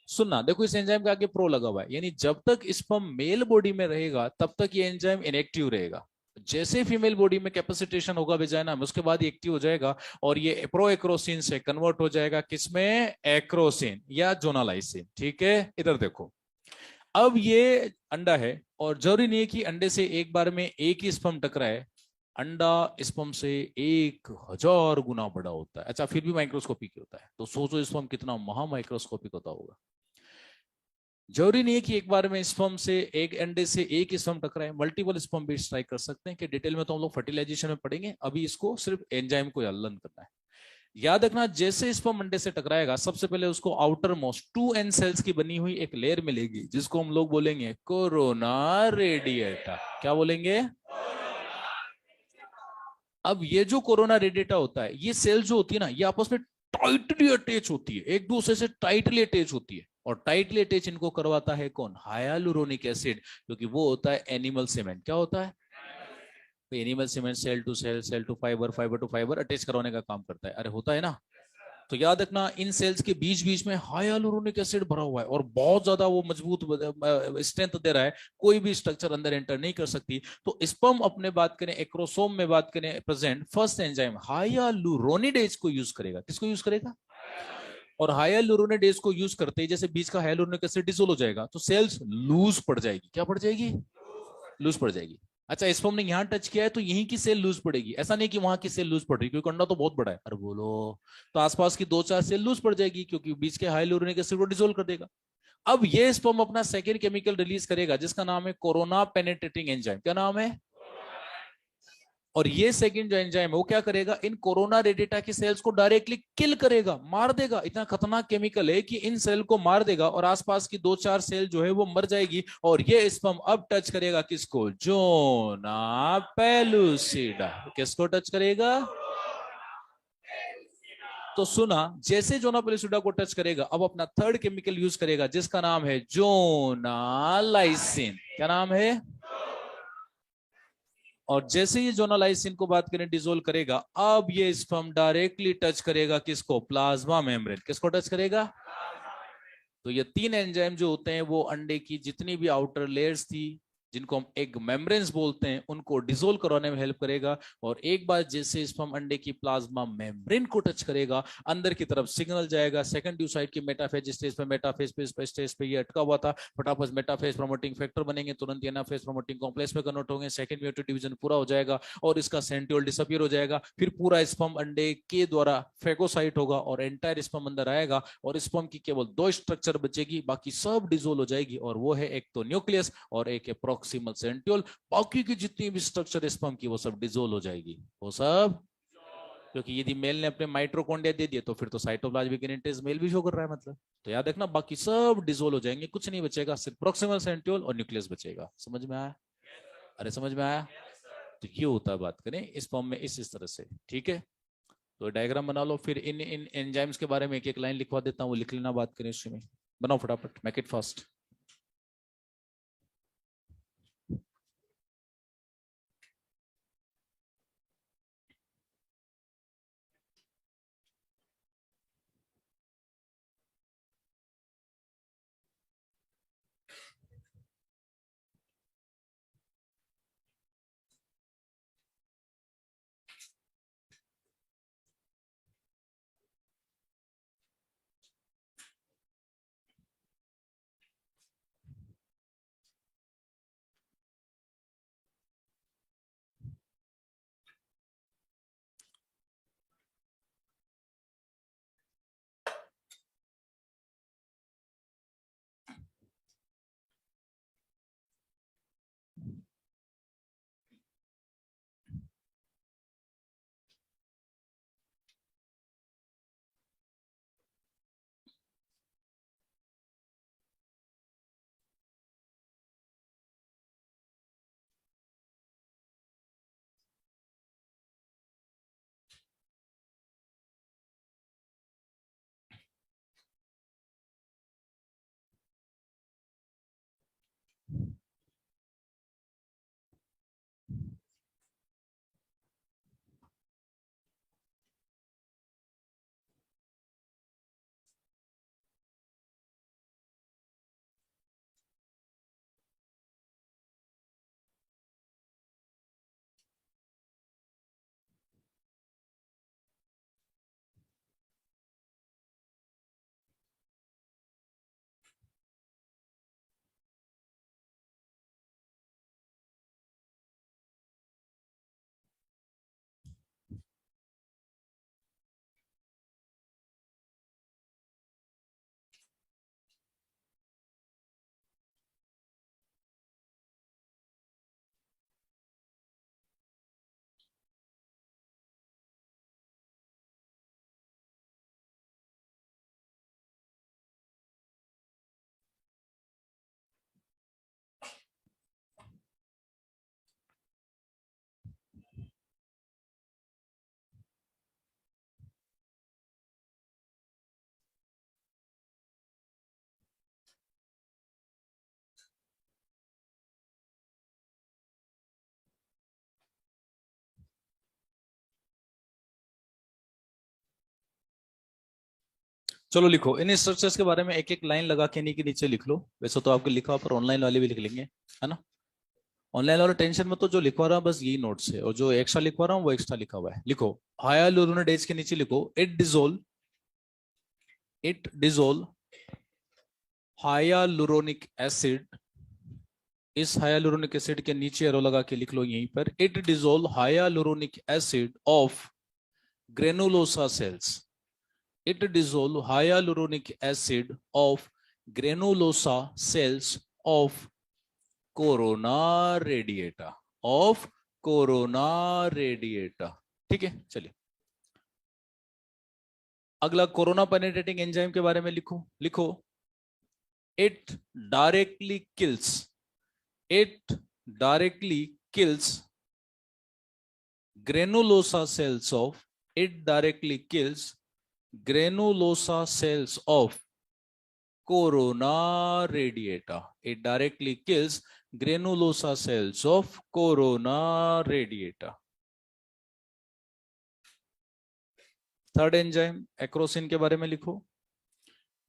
सुनना, देखो इस एंजाइम के आगे प्रो लगा हुआ है, यानी जब तक स्पर्म मेल बॉडी में रहेगा तब तक ये एंजाइम इनएक्टिव रहेगा। जैसे फीमेल बॉडी में कैपेसिटेशन होगा वेजाइना में, उसके बाद ये एक्टिव हो जाएगा और ये प्रो एक्रोसिन से कन्वर्ट हो जाएगा किसमें? एक्रोसिन या जोनालाइसिन। ठीक है, इधर देखो। अब ये अंडा है और जरूरी नहीं है कि अंडे से एक बार में एक ही स्पर्म टकराए। अंडा स्पर्म से 1000 गुना बड़ा होता है। अच्छा, फिर भी माइक्रोस्कोपिक होता है, तो सोचो स्पर्म कितना महा माइक्रोस्कोपिक होता होगा। जरूरी नहीं है कि एक बार में स्पर्म से, एक अंडे से एक स्पर्म टकराए, मल्टीपल स्पर्म भी स्ट्राइक कर सकते हैं। कि डिटेल में तो हम लोग फर्टिलाइजेशन में पढ़ेंगे, अभी इसको सिर्फ एंजाइम को लर्न करना है। याद रखना, जैसे स्पर्म अंडे से टकराएगा सबसे पहले उसको आउटर मोस्ट 2N सेल्स की बनी हुई एक लेयर मिलेगी जिसको हम लोग बोलेंगे कोरोना रेडिएटा। क्या बोलेंगे? अब ये जो कोरोना रेडिएटा होता है, ये सेल जो होती है ना, ये आपस में टाइटली अटैच होती है, एक दूसरे से टाइटली अटैच होती है। और टाइटली अटैच इनको करवाता है कौन? हायालुरोनिक एसिड, क्योंकि वो होता है एनिमल सीमेंट। क्या होता है? तो animal cement cell to cell, cell to fibre, fibre to fibre attach करवाने का काम करता है। अरे होता है ना। तो याद रखना, इन सेल्स के बीच बीच में हाइलुरोनिक एसिड भरा हुआ है और बहुत ज्यादा वो मजबूत स्ट्रेंथ दे रहा है, कोई भी स्ट्रक्चर अंदर एंटर नहीं कर सकती। तो स्पर्म अपने बात करें, एक्रोसोम में बात करें, प्रेजेंट फर्स्ट एंजाइम हाइलुरोनिडेज को यूज करेगा। किसको यूज करेगा? और हाइलुरोनिडेज को यूज करते ही जैसे बीच का हाइलुरोनिक एसिड डिसोल्व हो जाएगा तो सेल्स लूज पड़ जाएगी। क्या पड़ जाएगी? लूज पड़ जाएगी। अच्छा, स्पर्म ने यहां टच किया है तो यहीं की सेल लूज पड़ेगी, ऐसा नहीं कि वहां की सेल लूज पड़ रही, क्योंकि अंडा तो बहुत बड़ा है। अरे बोलो। तो आसपास की 2-4 सेल लूज पड़ जाएगी क्योंकि बीच के हाइलुरोनिक एसिड को डिसोल्व कर देगा। अब ये स्पर्म अपना सेकेंड केमिकल रिलीज करेगा जिसका नाम है कोरोना पेनेट्रेटिंग एंजाइम। क्या नाम है? और ये सेकंड जो एंजाइम है वो क्या करेगा? इन कोरोना रेडिएटा की सेल्स को डायरेक्टली किल करेगा, मार देगा। इतना खतरनाक केमिकल है कि इन सेल को मार देगा और आसपास की 2-4 सेल जो है वो मर जाएगी। और ये स्पर्म अब टच करेगा किसको? Zona pellucida. किसको टच करेगा? तो सुना, जैसे जोनापेलिसिडा को टच करेगा अब अपना थर्ड केमिकल यूज करेगा जिसका नाम है जोनालाइसिन। क्या नाम है? और जैसे ही जोनालाइसिन को बात करें डिसोल्व करेगा, अब ये स्पर्म डायरेक्टली टच करेगा किसको? Plasma membrane. किसको टच करेगा? तो ये तीन एंजाइम जो होते हैं वो अंडे की जितनी भी आउटर लेयर्स थी जिनको हम एग मेम्ब्रेन्स बोलते हैं उनको डिसोल्व करवाने में हेल्प करेगा। और एक बार जैसे स्पर्म अंडे की प्लाज्मा मेम्ब्रेन को टच करेगा अंदर की तरफ सिग्नल जाएगा सेकंड ड्यूसाइड की मेटाफेज स्टेज पे, मेटाफेज पे स्टेज पे ये अटका हुआ था, फटाफट मेटाफेज प्रमोटिंग फैक्टर बनेंगे, तुरंत एनाफेज प्रमोटिंग कॉम्प्लेक्स में कन्वर्ट होंगे, सेकंड म्यूटेट डिवीजन पूरा हो जाएगा और इसका सेंट्रियोल डिसअपीयर हो जाएगा। फिर पूरा स्पर्म अंडे के द्वारा फेगोसाइट होगा और एंटायर स्पर्म अंदर आएगा और स्पर्म की केवल दो स्ट्रक्चर बचेगी, बाकी सब डिसोल्व हो जाएगी। और वो है एक तो न्यूक्लियस और एक है प्रॉक्सिमल सेंट्रियोल। बाकी की जितनी भी स्ट्रक्चर स्पर्म की वो सब डिसोल्व हो जाएगी, वो सब। क्योंकि यदि मेल ने अपने माइट्रोकॉन्ड्रिया दे दिए तो फिर तो साइटोप्लाज्मिक यूनिट मेल भी शो कर रहा है, मतलब। तो याद रखना बाकी सब डिसोल्व हो जाएंगे, कुछ नहीं बचेगा, सिर्फ प्रॉक्सिमल सेंट्रियोल और न्यूक्लियस बचेगा। समझ में आया? अरे समझ में आया? तो ये होता है, बात करें इस फॉर्म में इस तरह से, ठीक है। तो डायग्राम बना लो, फिर इन इन एंजाइम्स के बारे में एक एक लाइन लिखवा देता हूँ, वो लिख लेना, बात करें इसमें। बनाओ फटाफट, मेक इट फास्ट। चलो लिखो, इन स्ट्रक्चर्स के बारे में एक एक लाइन लगा के नीचे लिख लो। वैसे तो आपके लिखा पर ऑनलाइन वाले भी लिख लेंगे, है ना। ऑनलाइन वाला टेंशन में तो जो लिखवा रहा हूं बस यही नोट्स है, और जो एक्स्ट्रा लिखवा रहा हूँ वो एक्स्ट्रा लिखा हुआ है। लिखो हायालुरोनिडेज के नीचे लिखो इट डिजोल्व हायालुरोनिक एसिड। इस हायालुरोनिक एसिड के नीचे एरो लगा के लिख लो यहीं पर, it dissolve hyaluronic acid of granulosa cells. It dissolve hyaluronic acid of granulosa cells of corona radiata, of corona radiata. ठीक है, चलिए अगला कोरोना पेनिट्रेटिंग एंजाइम के बारे में लिखो it directly kills it directly kills granulosa cells of it directly kills granulosa cells of corona radiata. It directly kills granulosa cells of corona radiata. Third enzyme acrosin के बारे में लिखो.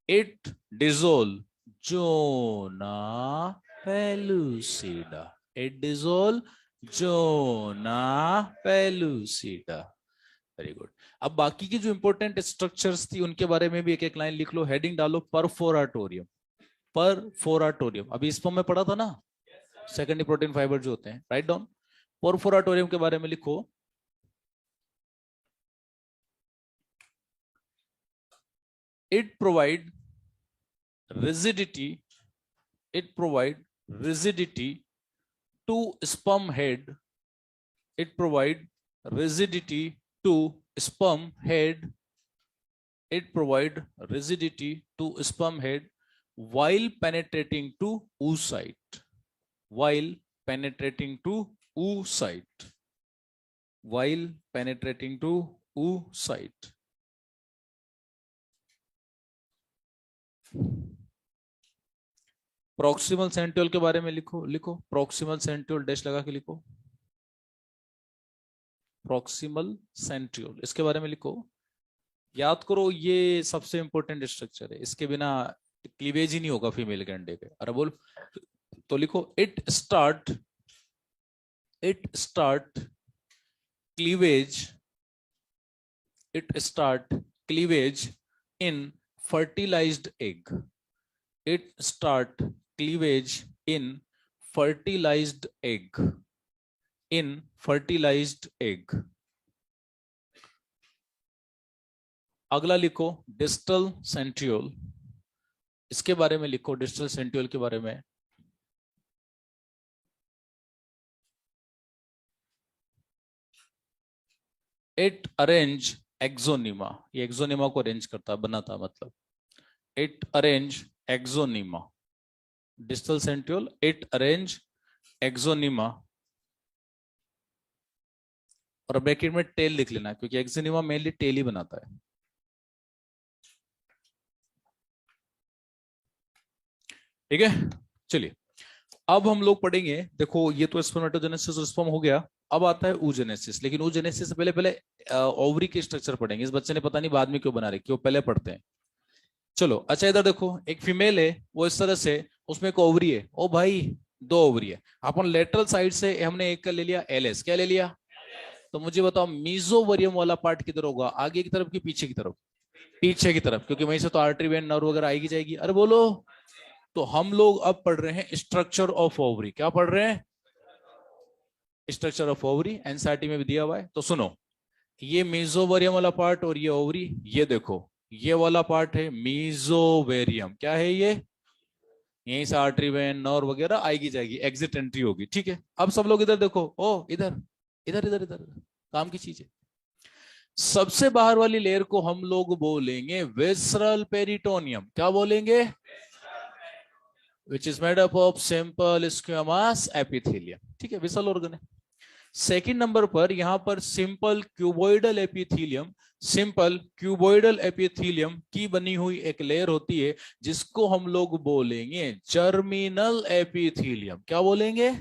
It dissolve Zona pellucida. It dissolve Zona pellucida. Very good. अब बाकी की जो important structures थी उनके बारे में भी एक एक लाइन लिख लो. हेडिंग डालो परफोराटोरियम. परफोराटोरियम अभी इस फॉर्म में पढ़ा था ना, सेकेंडरी प्रोटीन फाइबर जो होते हैं. Write down. परफोराटोरियम के बारे में लिखो. It provide rigidity. It provide rigidity to sperm head. It provide rigidity to sperm head. It provide rigidity to sperm head while penetrating to oocyte. While penetrating to oocyte. While penetrating to oocyte. Proximal centriole के बारे में लिखो. लिखो proximal centriole dash लगा के लिखो. Proximal centriole इसके बारे में लिखो. याद करो ये सबसे इंपॉर्टेंट स्ट्रक्चर है, इसके बिना क्लीवेज ही नहीं होगा फीमेल के अंडे के. अरे बोल तो लिखो. It start cleavage. It start cleavage in fertilized egg. It start cleavage in fertilized egg. In fertilized egg. अगला लिखो डिस्टल सेंट्रियोल. इसके बारे में लिखो. डिस्टल सेंट्रियोल के बारे में इट अरेंज एक्सोनिमा. ये एक्सोनिमा को अरेंज करता बनाता मतलब. It arrange axoneme. Distal centriole it arrange axoneme. और ब्रैकेट में टेल लिख लेना क्योंकि एक्सोनिमा मेनली टेल ही बनाता है. ठीक है. चलिए अब हम लोग पढ़ेंगे. देखो ये तो स्पर्मेटोजेनेसिस और स्पर्म हो गया. अब आता है oogenesis. लेकिन oogenesis से पहले ओवरी के स्ट्रक्चर पढ़ेंगे. इस बच्चे ने पता नहीं बाद में क्यों बना रखी, वो पहले पढ़ते हैं. चलो अच्छा इधर देखो. एक फीमेल है वो इस तरह से, उसमें एक ओवरी है. ओ भाई दो ओवरी है. अपन लेटरल साइड से हमने एक ले लिया एलएस. क्या ले लिया? तो मुझे बताओ मीजोवरियम वाला पार्ट किधर होगा, आगे की तरफ कि पीछे की तरफ? पीछे की तरफ, क्योंकि वहीं से तो आर्टरी वेन नर्व वगैरह आएगी जाएगी. अरे बोलो. तो हम लोग अब पढ़ रहे हैं स्ट्रक्चर ऑफ ओवरी. क्या पढ़ रहे हैं? Structure of ovary. एनसीईआरटी में भी दिया हुआ है. तो सुनो, ये मीजोवेरियम वाला पार्ट और ये ओवरी. ये देखो ये वाला पार्ट है मीजोवेरियम. क्या है ये? यहीं से आर्टरी वेन नर्व वगैरह आएगी जाएगी, एग्जिट एंट्री होगी. ठीक है. अब सब लोग इधर देखो. ओ इधर इधर इधर इधर काम की चीज है. सबसे बाहर वाली लेयर को हम लोग बोलेंगे विसरल पेरिटोनियम. क्या बोलेंगे? which is made up of simple squamous epithelium. ठीक है, विसल ऑर्गन है. सेकेंड नंबर पर यहां पर simple cuboidal epithelium. Simple cuboidal epithelium की बनी हुई एक लेयर होती है जिसको हम लोग बोलेंगे जर्मिनल एपिथेलियम. क्या बोलेंगे?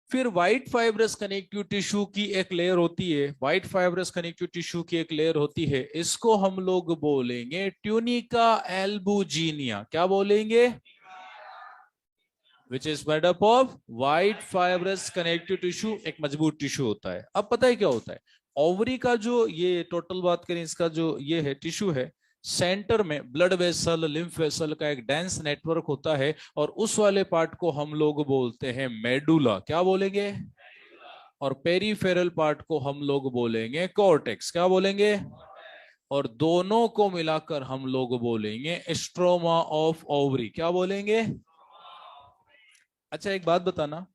फिर व्हाइट फाइब्रस कनेक्टिव टिश्यू की एक लेयर होती है. व्हाइट फाइब्रस कनेक्टिव टिश्यू की एक लेयर होती है, इसको हम लोग बोलेंगे ट्यूनिका एल्बुजिनिया. क्या बोलेंगे? which is made up of white fibrous connective tissue. एक मजबूत टिश्यू होता है. अब पता है क्या होता है? ओवरी का जो ये टोटल बात करें, इसका जो ये है टिश्यू है, सेंटर में ब्लड वेसल लिम्फ वेसल का एक डेंस नेटवर्क होता है और उस वाले पार्ट को हम लोग बोलते हैं मेडुला. क्या बोलेंगे? और पेरीफेरल पार्ट को हम लोग बोलेंगे कॉर्टेक्स. क्या बोलेंगे? और दोनों को मिलाकर हम लोग बोलेंगे स्ट्रोमा ऑफ ओवरी. क्या बोलेंगे? अच्छा एक बात बताना,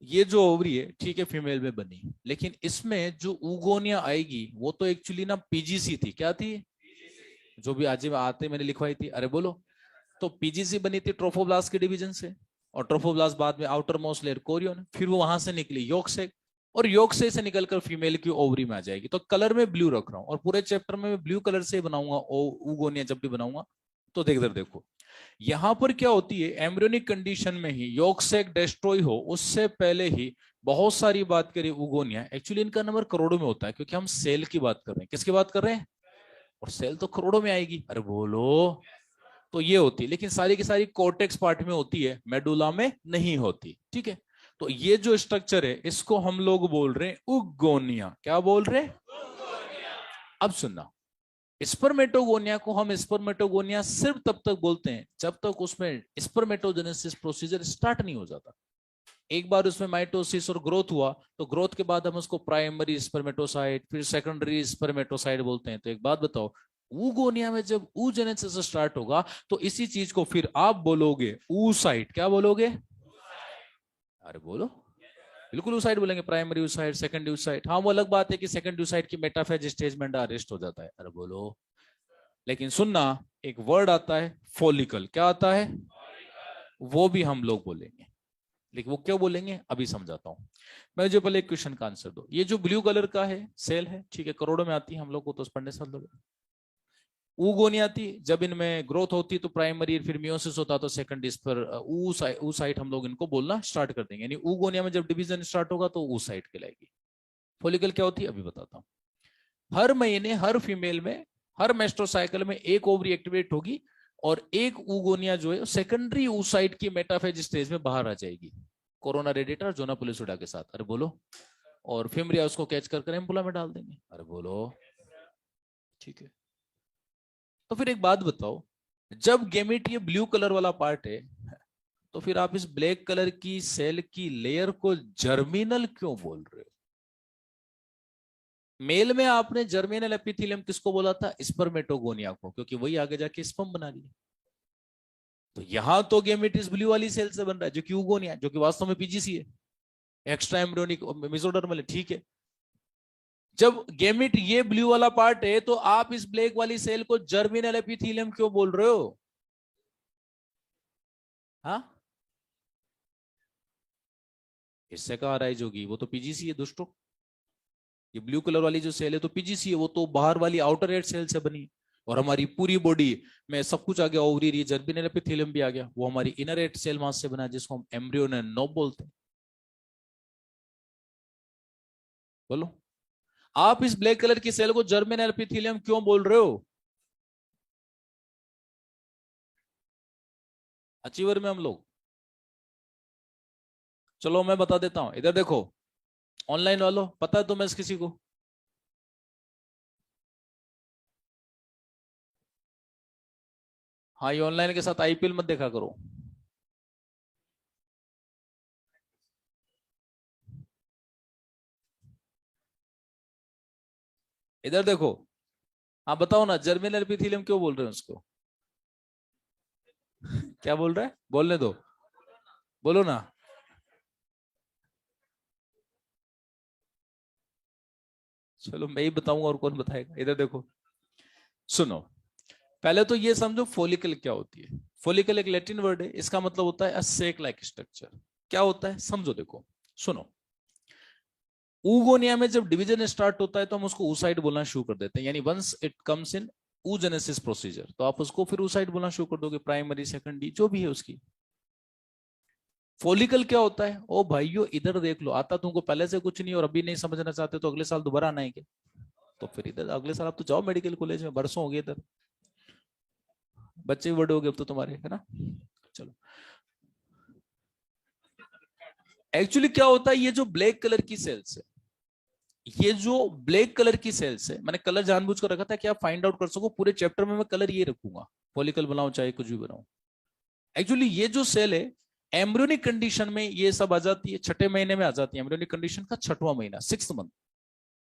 ये जो ओवरी है ठीक है फीमेल में बनी, लेकिन इसमें जो ऊगोनिया आएगी वो तो एक्चुअली ना पीजीसी थी. क्या थी? जो भी आज आते मैंने लिखवाई थी. अरे बोलो. तो पीजीसी बनी थी ट्रोफोब्लास्ट के डिवीजन से, और ट्रोफोब्लास्ट बाद में आउटर मोस्ट लेयर कोरियन, फिर वो वहां से निकली योक से. और योगशय से निकलकर फीमेल की ओवरी में आ जाएगी। तो कलर में ब्लू रख रहा हूं और पूरे चैप्टर में मैं ब्लू कलर से बनाऊंगा oogonia जब भी बनाऊंगा। तो देख इधर देखो, यहां पर क्या होती है, एम्ब्रियोनिक कंडीशन में ही योगशय डिस्ट्रॉय हो उससे पहले ही बहुत सारी बात करें उगोनिया, एक्चुअली इनका नंबर करोड़ों में होता है क्योंकि हम सेल की बात कर रहे हैं। किसकी बात कर रहे हैं? और सेल तो करोड़ों में आएगी। अरे बोलो। तो ये होती है, लेकिन सारी की सारी कोर्टेक्स पार्ट में होती है, मेडुला में नहीं होती। ठीक है, तो ये जो स्ट्रक्चर है इसको हम लोग बोल रहे हैं उगोनिया। क्या बोल रहे हैं? अब सुनना, स्पर्मेटोगोनिया को हम स्पर्मेटोगोनिया सिर्फ तब तक बोलते हैं जब तक उसमें स्पर्मेटोजेनेसिस प्रोसीजर स्टार्ट नहीं हो जाता। एक बार उसमें माइटोसिस और ग्रोथ हुआ तो ग्रोथ के बाद हम उसको प्राइमरी स्पर्मेटोसाइट फिर सेकेंडरी स्पर्मेटोसाइट बोलते हैं। तो एक बात बताओ, ऊगोनिया में जब ऊजेनेसिस स्टार्ट होगा तो इसी चीज को फिर आप बोलोगे ऊसाइट। क्या बोलोगे? अरे बोलो। बिल्कुल ऊसाइट बोलेंगे, प्राइमरी ऊसाइट सेकेंडरी ऊसाइट। हाँ वो अलग बात है कि सेकेंडरी ऊसाइट की मेटाफेज स्टेज में अरेस्ट हो जाता है। अरे बोलो। लेकिन सुनना, एक वर्ड आता है फॉलिकल। क्या आता है? वो भी हम लोग बोलेंगे, लेकिन वो क्यों बोलेंगे अभी समझाता हूं मैं। जो पहले एक क्वेश्चन का आंसर दो। ये जो ब्लू कलर का है सेल है, ठीक है, करोड़ों में आती है, हम लोग को तो पढ़ने साल लोग। ऊगोनी आती, जब इनमें ग्रोथ होती तो प्राइमरी, फिर मियोसिस होता तो सेकंड, इस पर ऊ साइट हम लोग इनको बोलना स्टार्ट कर देंगे। यानी ऊगोनिया में जब डिवीजन स्टार्ट होगा तो ऊ साइट कहलाएगी। फॉलिकल क्या होती है अभी बताता हूँ। हर महीने हर फीमेल में, हर मेस्ट्रोसाइकिल में एक ओवरी एक्टिवेट होगी और एक ऊगोनिया जो है सेकेंडरी ऊसाइट की मेटाफेज स्टेज में बाहर आ जाएगी कोरोना रेडिएटर जोना पुलिसुडा के साथ। अरे बोलो। और फिमरिया उसको कैच कर एम्पुला में डाल देंगे। अरे बोलो। ठीक है, तो फिर एक बात बताओ, जब गेमिट ये ब्लू कलर वाला पार्ट है तो फिर आप इस ब्लैक कलर की सेल की लेयर को जर्मिनल क्यों बोल रहे हो? मेल में आपने जर्मिनल एपिथेलियम किसको बोला था? स्पर्मेटोगोनिया को, क्योंकि वही आगे जाके स्पर्म बना रही है। तो यहां तो गेमिट इस ब्लू वाली सेल से बन रहा है जो कि यूगोनिया, जो कि वास्तव में पीजीसी है, एक्स्ट्रा एम्ब्रियोनिक मेसोडर्मल है। ठीक है, जब गेमिट ये ब्लू वाला पार्ट है तो आप इस ब्लैक वाली सेल को जर्मिनल एपिथेलियम क्यों बोल रहे हो? हाँ, इससे कहा राइज होगी, वो तो पीजीसी है दोस्तों। ये ब्लू कलर वाली जो सेल है तो पीजीसी है, वो तो बाहर वाली आउटर एड सेल से बनी। और हमारी पूरी बॉडी में सब कुछ आ गया, ओवरी जर्मिनल एपिथेलियम भी आ गया, वो हमारी इनर एड सेल मास से बना जिसको हम एम्ब्रियोन एंड नोब बोलते हैं। बोलो, आप इस ब्लैक कलर की सेल को जर्मिनल एपिथेलियम क्यों बोल रहे हो? अचीवर में हम लोग, चलो मैं बता देता हूं, इधर देखो, ऑनलाइन वालों पता है तुम्हें किसी को? हाँ, ये ऑनलाइन के साथ आईपीएल मत देखा करो। इधर देखो, हाँ बताओ ना, जर्मिनल एपिथेलियम क्यों बोल रहे हैं उसको? क्या बोल रहे हैं? बोलने दो, बोलो ना। चलो मैं ही बताऊंगा, और कौन बताएगा? इधर देखो, सुनो, पहले तो ये समझो फॉलिकल क्या होती है। फॉलिकल एक लैटिन वर्ड है, इसका मतलब होता है अ सेक लाइक स्ट्रक्चर। क्या होता है समझो, देखो सुनो, ऊगोनिया में जब डिवीजन स्टार्ट होता है तो हम उसको ऊसाइड बोलना शुरू कर देते हैं। यानी once it comes in oogenesis procedure तो आप उसको फिर ऊसाइड बोलना शुरू कर दोगे, प्राइमरी सेकेंडरी जो भी है उसकी। फॉलिकल क्या होता है? ओ भाइयों इधर देख लो, आता तुमको पहले से कुछ नहीं और अभी नहीं समझना चाहते तो अगले साल दोबारा आना है क्या? तो फिर इधर अगले साल आप तो जाओ मेडिकल कॉलेज में, बरसों हो गए इधर, बच्चे भी बड़े हो गए अब तो तुम्हारे, है ना। चलो, एक्चुअली क्या होता है, ये जो ब्लैक कलर की सेल्स है, ये जो ब्लैक कलर की सेल्स है, मैंने कलर जानबूझ कर रखा था कि आप फाइंड आउट कर सको, पूरे चैप्टर में मैं कलर ये रखूंगा, फॉलिकल बनाओ चाहे कुछ भी बनाओ। एक्चुअली ये जो सेल है एम्ब्रियोनिक कंडीशन में ये सब आ जाती है, छठे महीने में आ जाती है, एम्ब्रियोनिक कंडीशन का छठवां महीना, 6th मंथ।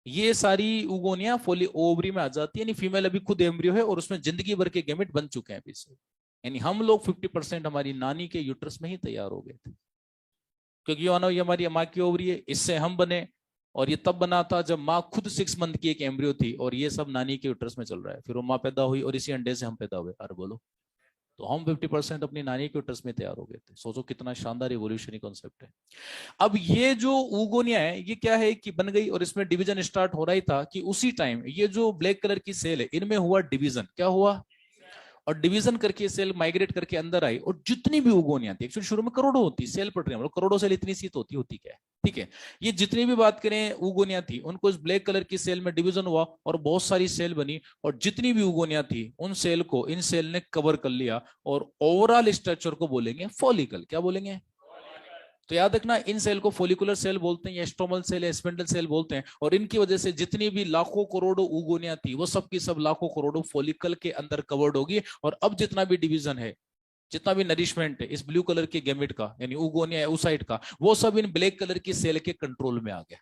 ये सारी उगोनिया फोली ओवरी में आ जाती है, यानी फीमेल अभी खुद एम्ब्रियो है और उसमें जिंदगी भर के गेमेट बन चुके हैं अभी से। यानी हम लोग 50% हमारी नानी के यूट्रस में ही तैयार हो गए थे, क्योंकि ये हमारी माँ की ओवरी है, इससे हम बने। और ये तब बना था जब माँ खुद 6 मंथ की एक एम्ब्रियो थी और ये सब नानी के यूट्रस में चल रहा है, फिर वो माँ पैदा हुई और इसी अंडे से हम पैदा हुए। अरे बोलो। तो हम 50% अपनी नानी के उटरस में तैयार हो गए थे। सोचो कितना शानदार रिवोल्यूशनरी कॉन्सेप्ट है। अब ये जो ऊगोनिया है ये क्या है कि बन गई और इसमें डिवीजन स्टार्ट हो रहा ही था कि उसी टाइम ये जो ब्लैक कलर की सेल है इनमें हुआ डिवीजन। क्या हुआ? और डिवीजन करके सेल माइग्रेट करके अंदर आई और जितनी भी उगोनियां थी, एक्चुअली शुरू में करोड़ों होती, सेल पड़ रही है, मतलब करोड़ों सेल इतनी सी तो होती क्या है, ठीक है। ये जितनी भी बात करें उगोनियां थी उनको इस ब्लैक कलर की सेल में डिवीजन हुआ और बहुत सारी सेल बनी और जितनी भी उगोनियां थी उन सेल को इन सेल ने कवर कर लिया और ओवरऑल स्ट्रक्चर को बोलेंगे फॉलिकल। क्या बोलेंगे? तो याद रखना इन सेल को फोलिकुलर सेल बोलते हैं या स्ट्रोमल सेल या स्पिंडल सेल बोलते हैं। और इनकी वजह से जितनी भी लाखों करोड़ों उगोनियां थी वो सब की सब लाखों करोड़ों फोलिकल के अंदर कवर्ड होगी। और अब जितना भी डिवीजन है, जितना भी नरिशमेंट है इस ब्लू कलर के गैमेट का यानी उगोनिया ऊसाइट का, वो सब इन ब्लैक कलर की सेल के कंट्रोल में आ गया।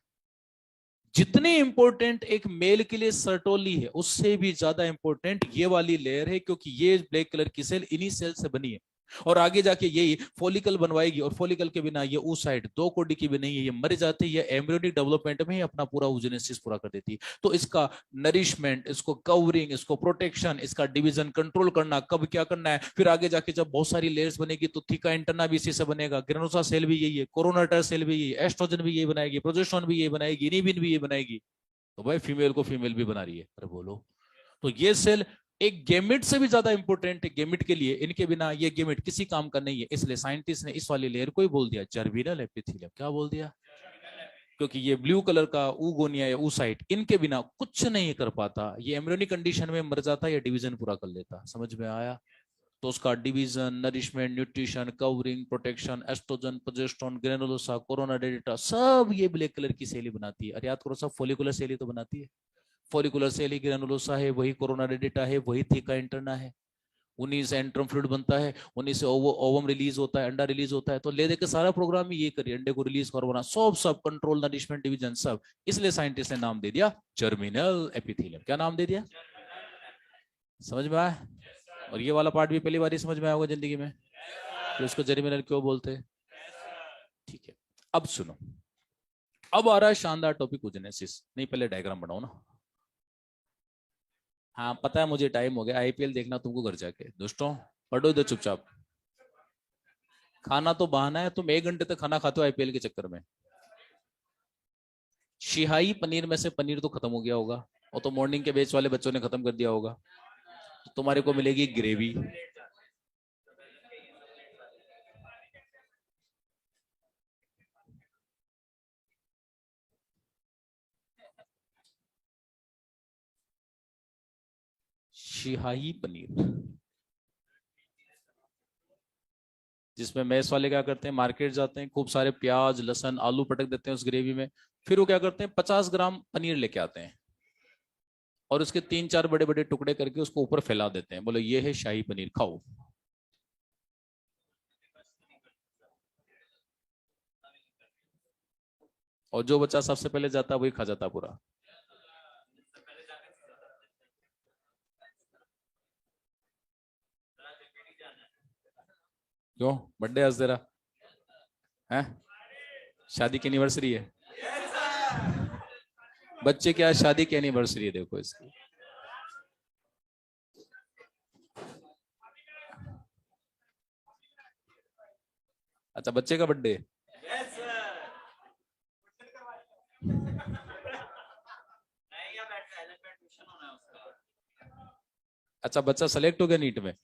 जितनी इंपॉर्टेंट एक मेल के लिए सर्टोली है उससे भी ज्यादा इंपॉर्टेंट ये वाली लेयर है, क्योंकि ये ब्लैक कलर की सेल इन्हीं सेल से बनी है और आगे जाके यही फॉलिकल बनवाएगी। और फॉलिकल के बिना ये oocyte 2 कोडी की भी नहीं है, ये मर जाती है। एम्ब्रियोनिक डेवलपमेंट में ही अपना पूरा oogenesis पूरा कर देती है। तो इसका नरिशमेंट, इसको कवरिंग, इसको प्रोटेक्शन, इसका डिवीजन कंट्रोल करना, कब क्या करना है, फिर आगे जाके जब बहुत सारी लेयर्स बनेगी तो थीका इंटरना भी इसी से बनेगा, ग्रेनोसा सेल भी यही है, कोरोनाटर सेल भी यही है, एस्ट्रोजन भी यही बनाएगी, प्रोजेस्टेरोन भी यही बनाएगी, इनिबिन भी यही बनाएगी। तो भाई फीमेल को फीमेल भी बना रही है। अरे बोलो, तो ये सेल एक गेमिट से भी ज्यादा इंपॉर्टेंट है गेमिट के लिए। इनके बिना ये गेमिट किसी काम का नहीं है। इसलिए साइंटिस्ट ने इस वाली लेयर को ही बोल दिया जर्मिनल एपिथेलियम। क्या बोल दिया? क्योंकि ये ब्लू कलर का उगोनिया या oocyte इनके बिना कुछ नहीं कर पाता। ये एम्ब्रियोनिक कंडीशन में मर जाता या डिवीजन पूरा कर लेता। समझ में आया? तो उसका division, nourishment, nutrition, covering, protection, oestrogen, progesterone, granulosa, corona data सब ये ब्लैक कलर की सेल बनाती है। अरे याद करो, सब फोलिकुलर सेल ही तो बनाती है। फॉलिकुलर सेल ही ग्रेनुलोसा है, वही कोरोना रेडिटा है, वही थीका इंटरना है। उन्हीं से एंट्रम फ्लूइड बनता है, उन्हीं से ओवम रिलीज होता है, अंडा रिलीज होता है। तो ले दे के सारा प्रोग्राम ही ये करिए, अंडे को रिलीज करवाना, सब कंट्रोल, नरिशमेंट, डिवीजन सब। इसलिए साइंटिस्ट ने नाम दे दिया जर्मिनल एपिथेलियम। क्या नाम दे दिया? समझ में आया? और ये वाला पार्ट भी पहली बार ही समझ में आया होगा जिंदगी में कि उसको जर्मिनल क्यों बोलते हैं। ठीक है, अब सुनो, अब आ रहा है शानदार टॉपिक oogenesis। नहीं, पहले डायग्राम बनाओ ना। हाँ पता है मुझे, टाइम हो गया, आईपीएल देखना तुमको घर जाके। दोस्तों पढ़ो इधर चुपचाप। खाना तो बहाना है, तुम 1 घंटे तक खाना खाते हो आईपीएल के चक्कर में। शिहाई पनीर में से पनीर तो खत्म हो गया होगा, और तो मॉर्निंग के बैच वाले बच्चों ने खत्म कर दिया होगा। तो तुम्हारे को मिलेगी ग्रेवी। शिहाई पनीर, जिसमें मैस वाले क्या करते हैं, मार्केट जाते हैं, खूब सारे प्याज, लहसुन, आलू पटक देते हैं उस ग्रेवी में। फिर वो क्या करते हैं, 50 ग्राम पनीर लेके आते हैं और उसके 3-4 बड़े बड़े टुकड़े करके उसको ऊपर फैला देते हैं। बोलो ये है शाही पनीर, खाओ। और जो बच्चा सबसे पहले जाता है वही खा जाता पूरा। क्यों? बर्थडे आज तेरा है? शादी की एनिवर्सरी है? बच्चे क्या, शादी की एनिवर्सरी है, देखो इसकी। अच्छा, बच्चे का बर्थडे। अच्छा, बच्चा सेलेक्ट हो गया नीट में।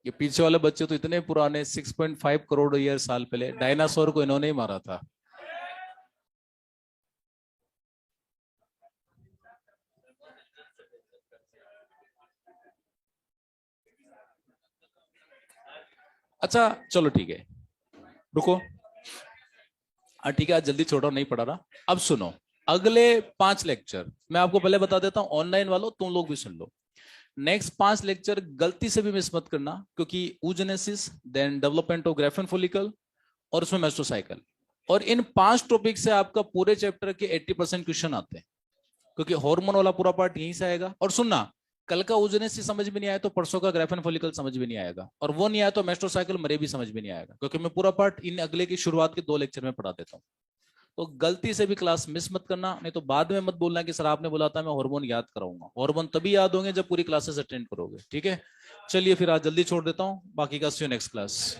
ये पीछे वाले बच्चे तो इतने पुराने, 6.5 करोड़ ईयर साल पहले डायनासोर को इन्होंने ही मारा था। अच्छा चलो ठीक है, रुको। ठीक है, आज जल्दी छोड़ो, नहीं पढ़ा रहा। अब सुनो, अगले 5 लेक्चर मैं आपको पहले बता देता हूं, ऑनलाइन वालों तुम लोग भी सुन लो। नेक्स्ट 5 लेक्चर गलती से भी मिस मत करना, क्योंकि oogenesis, then development of Graafian follicle, और उसमें मेस्टोसाइकिल। और इन 5 टॉपिक से आपका पूरे चैप्टर के 80% क्वेश्चन आते हैं, क्योंकि हार्मोन वाला पूरा पार्ट यहीं से आएगा। और सुनना, कल का ओजोनेसी समझ में नहीं आया तो परसों का ग्राफेन फॉलिकल समझ में नहीं आएगा, और वो नहीं आया तो मेस्ट्रोसाइकिल मरे भी समझ में नहीं आएगा, क्योंकि मैं पूरा पार्ट इन अगले की शुरुआत के 2 लेक्चर में पढ़ा देता हूँ। तो गलती से भी क्लास मिस मत करना, नहीं तो बाद में मत बोलना कि सर आपने बोला था मैं हार्मोन याद कराऊंगा। हार्मोन तभी याद होंगे जब पूरी क्लासेस अटेंड करोगे। ठीक है, चलिए फिर आज जल्दी छोड़ देता हूँ, बाकी का सी यू नेक्स्ट क्लास।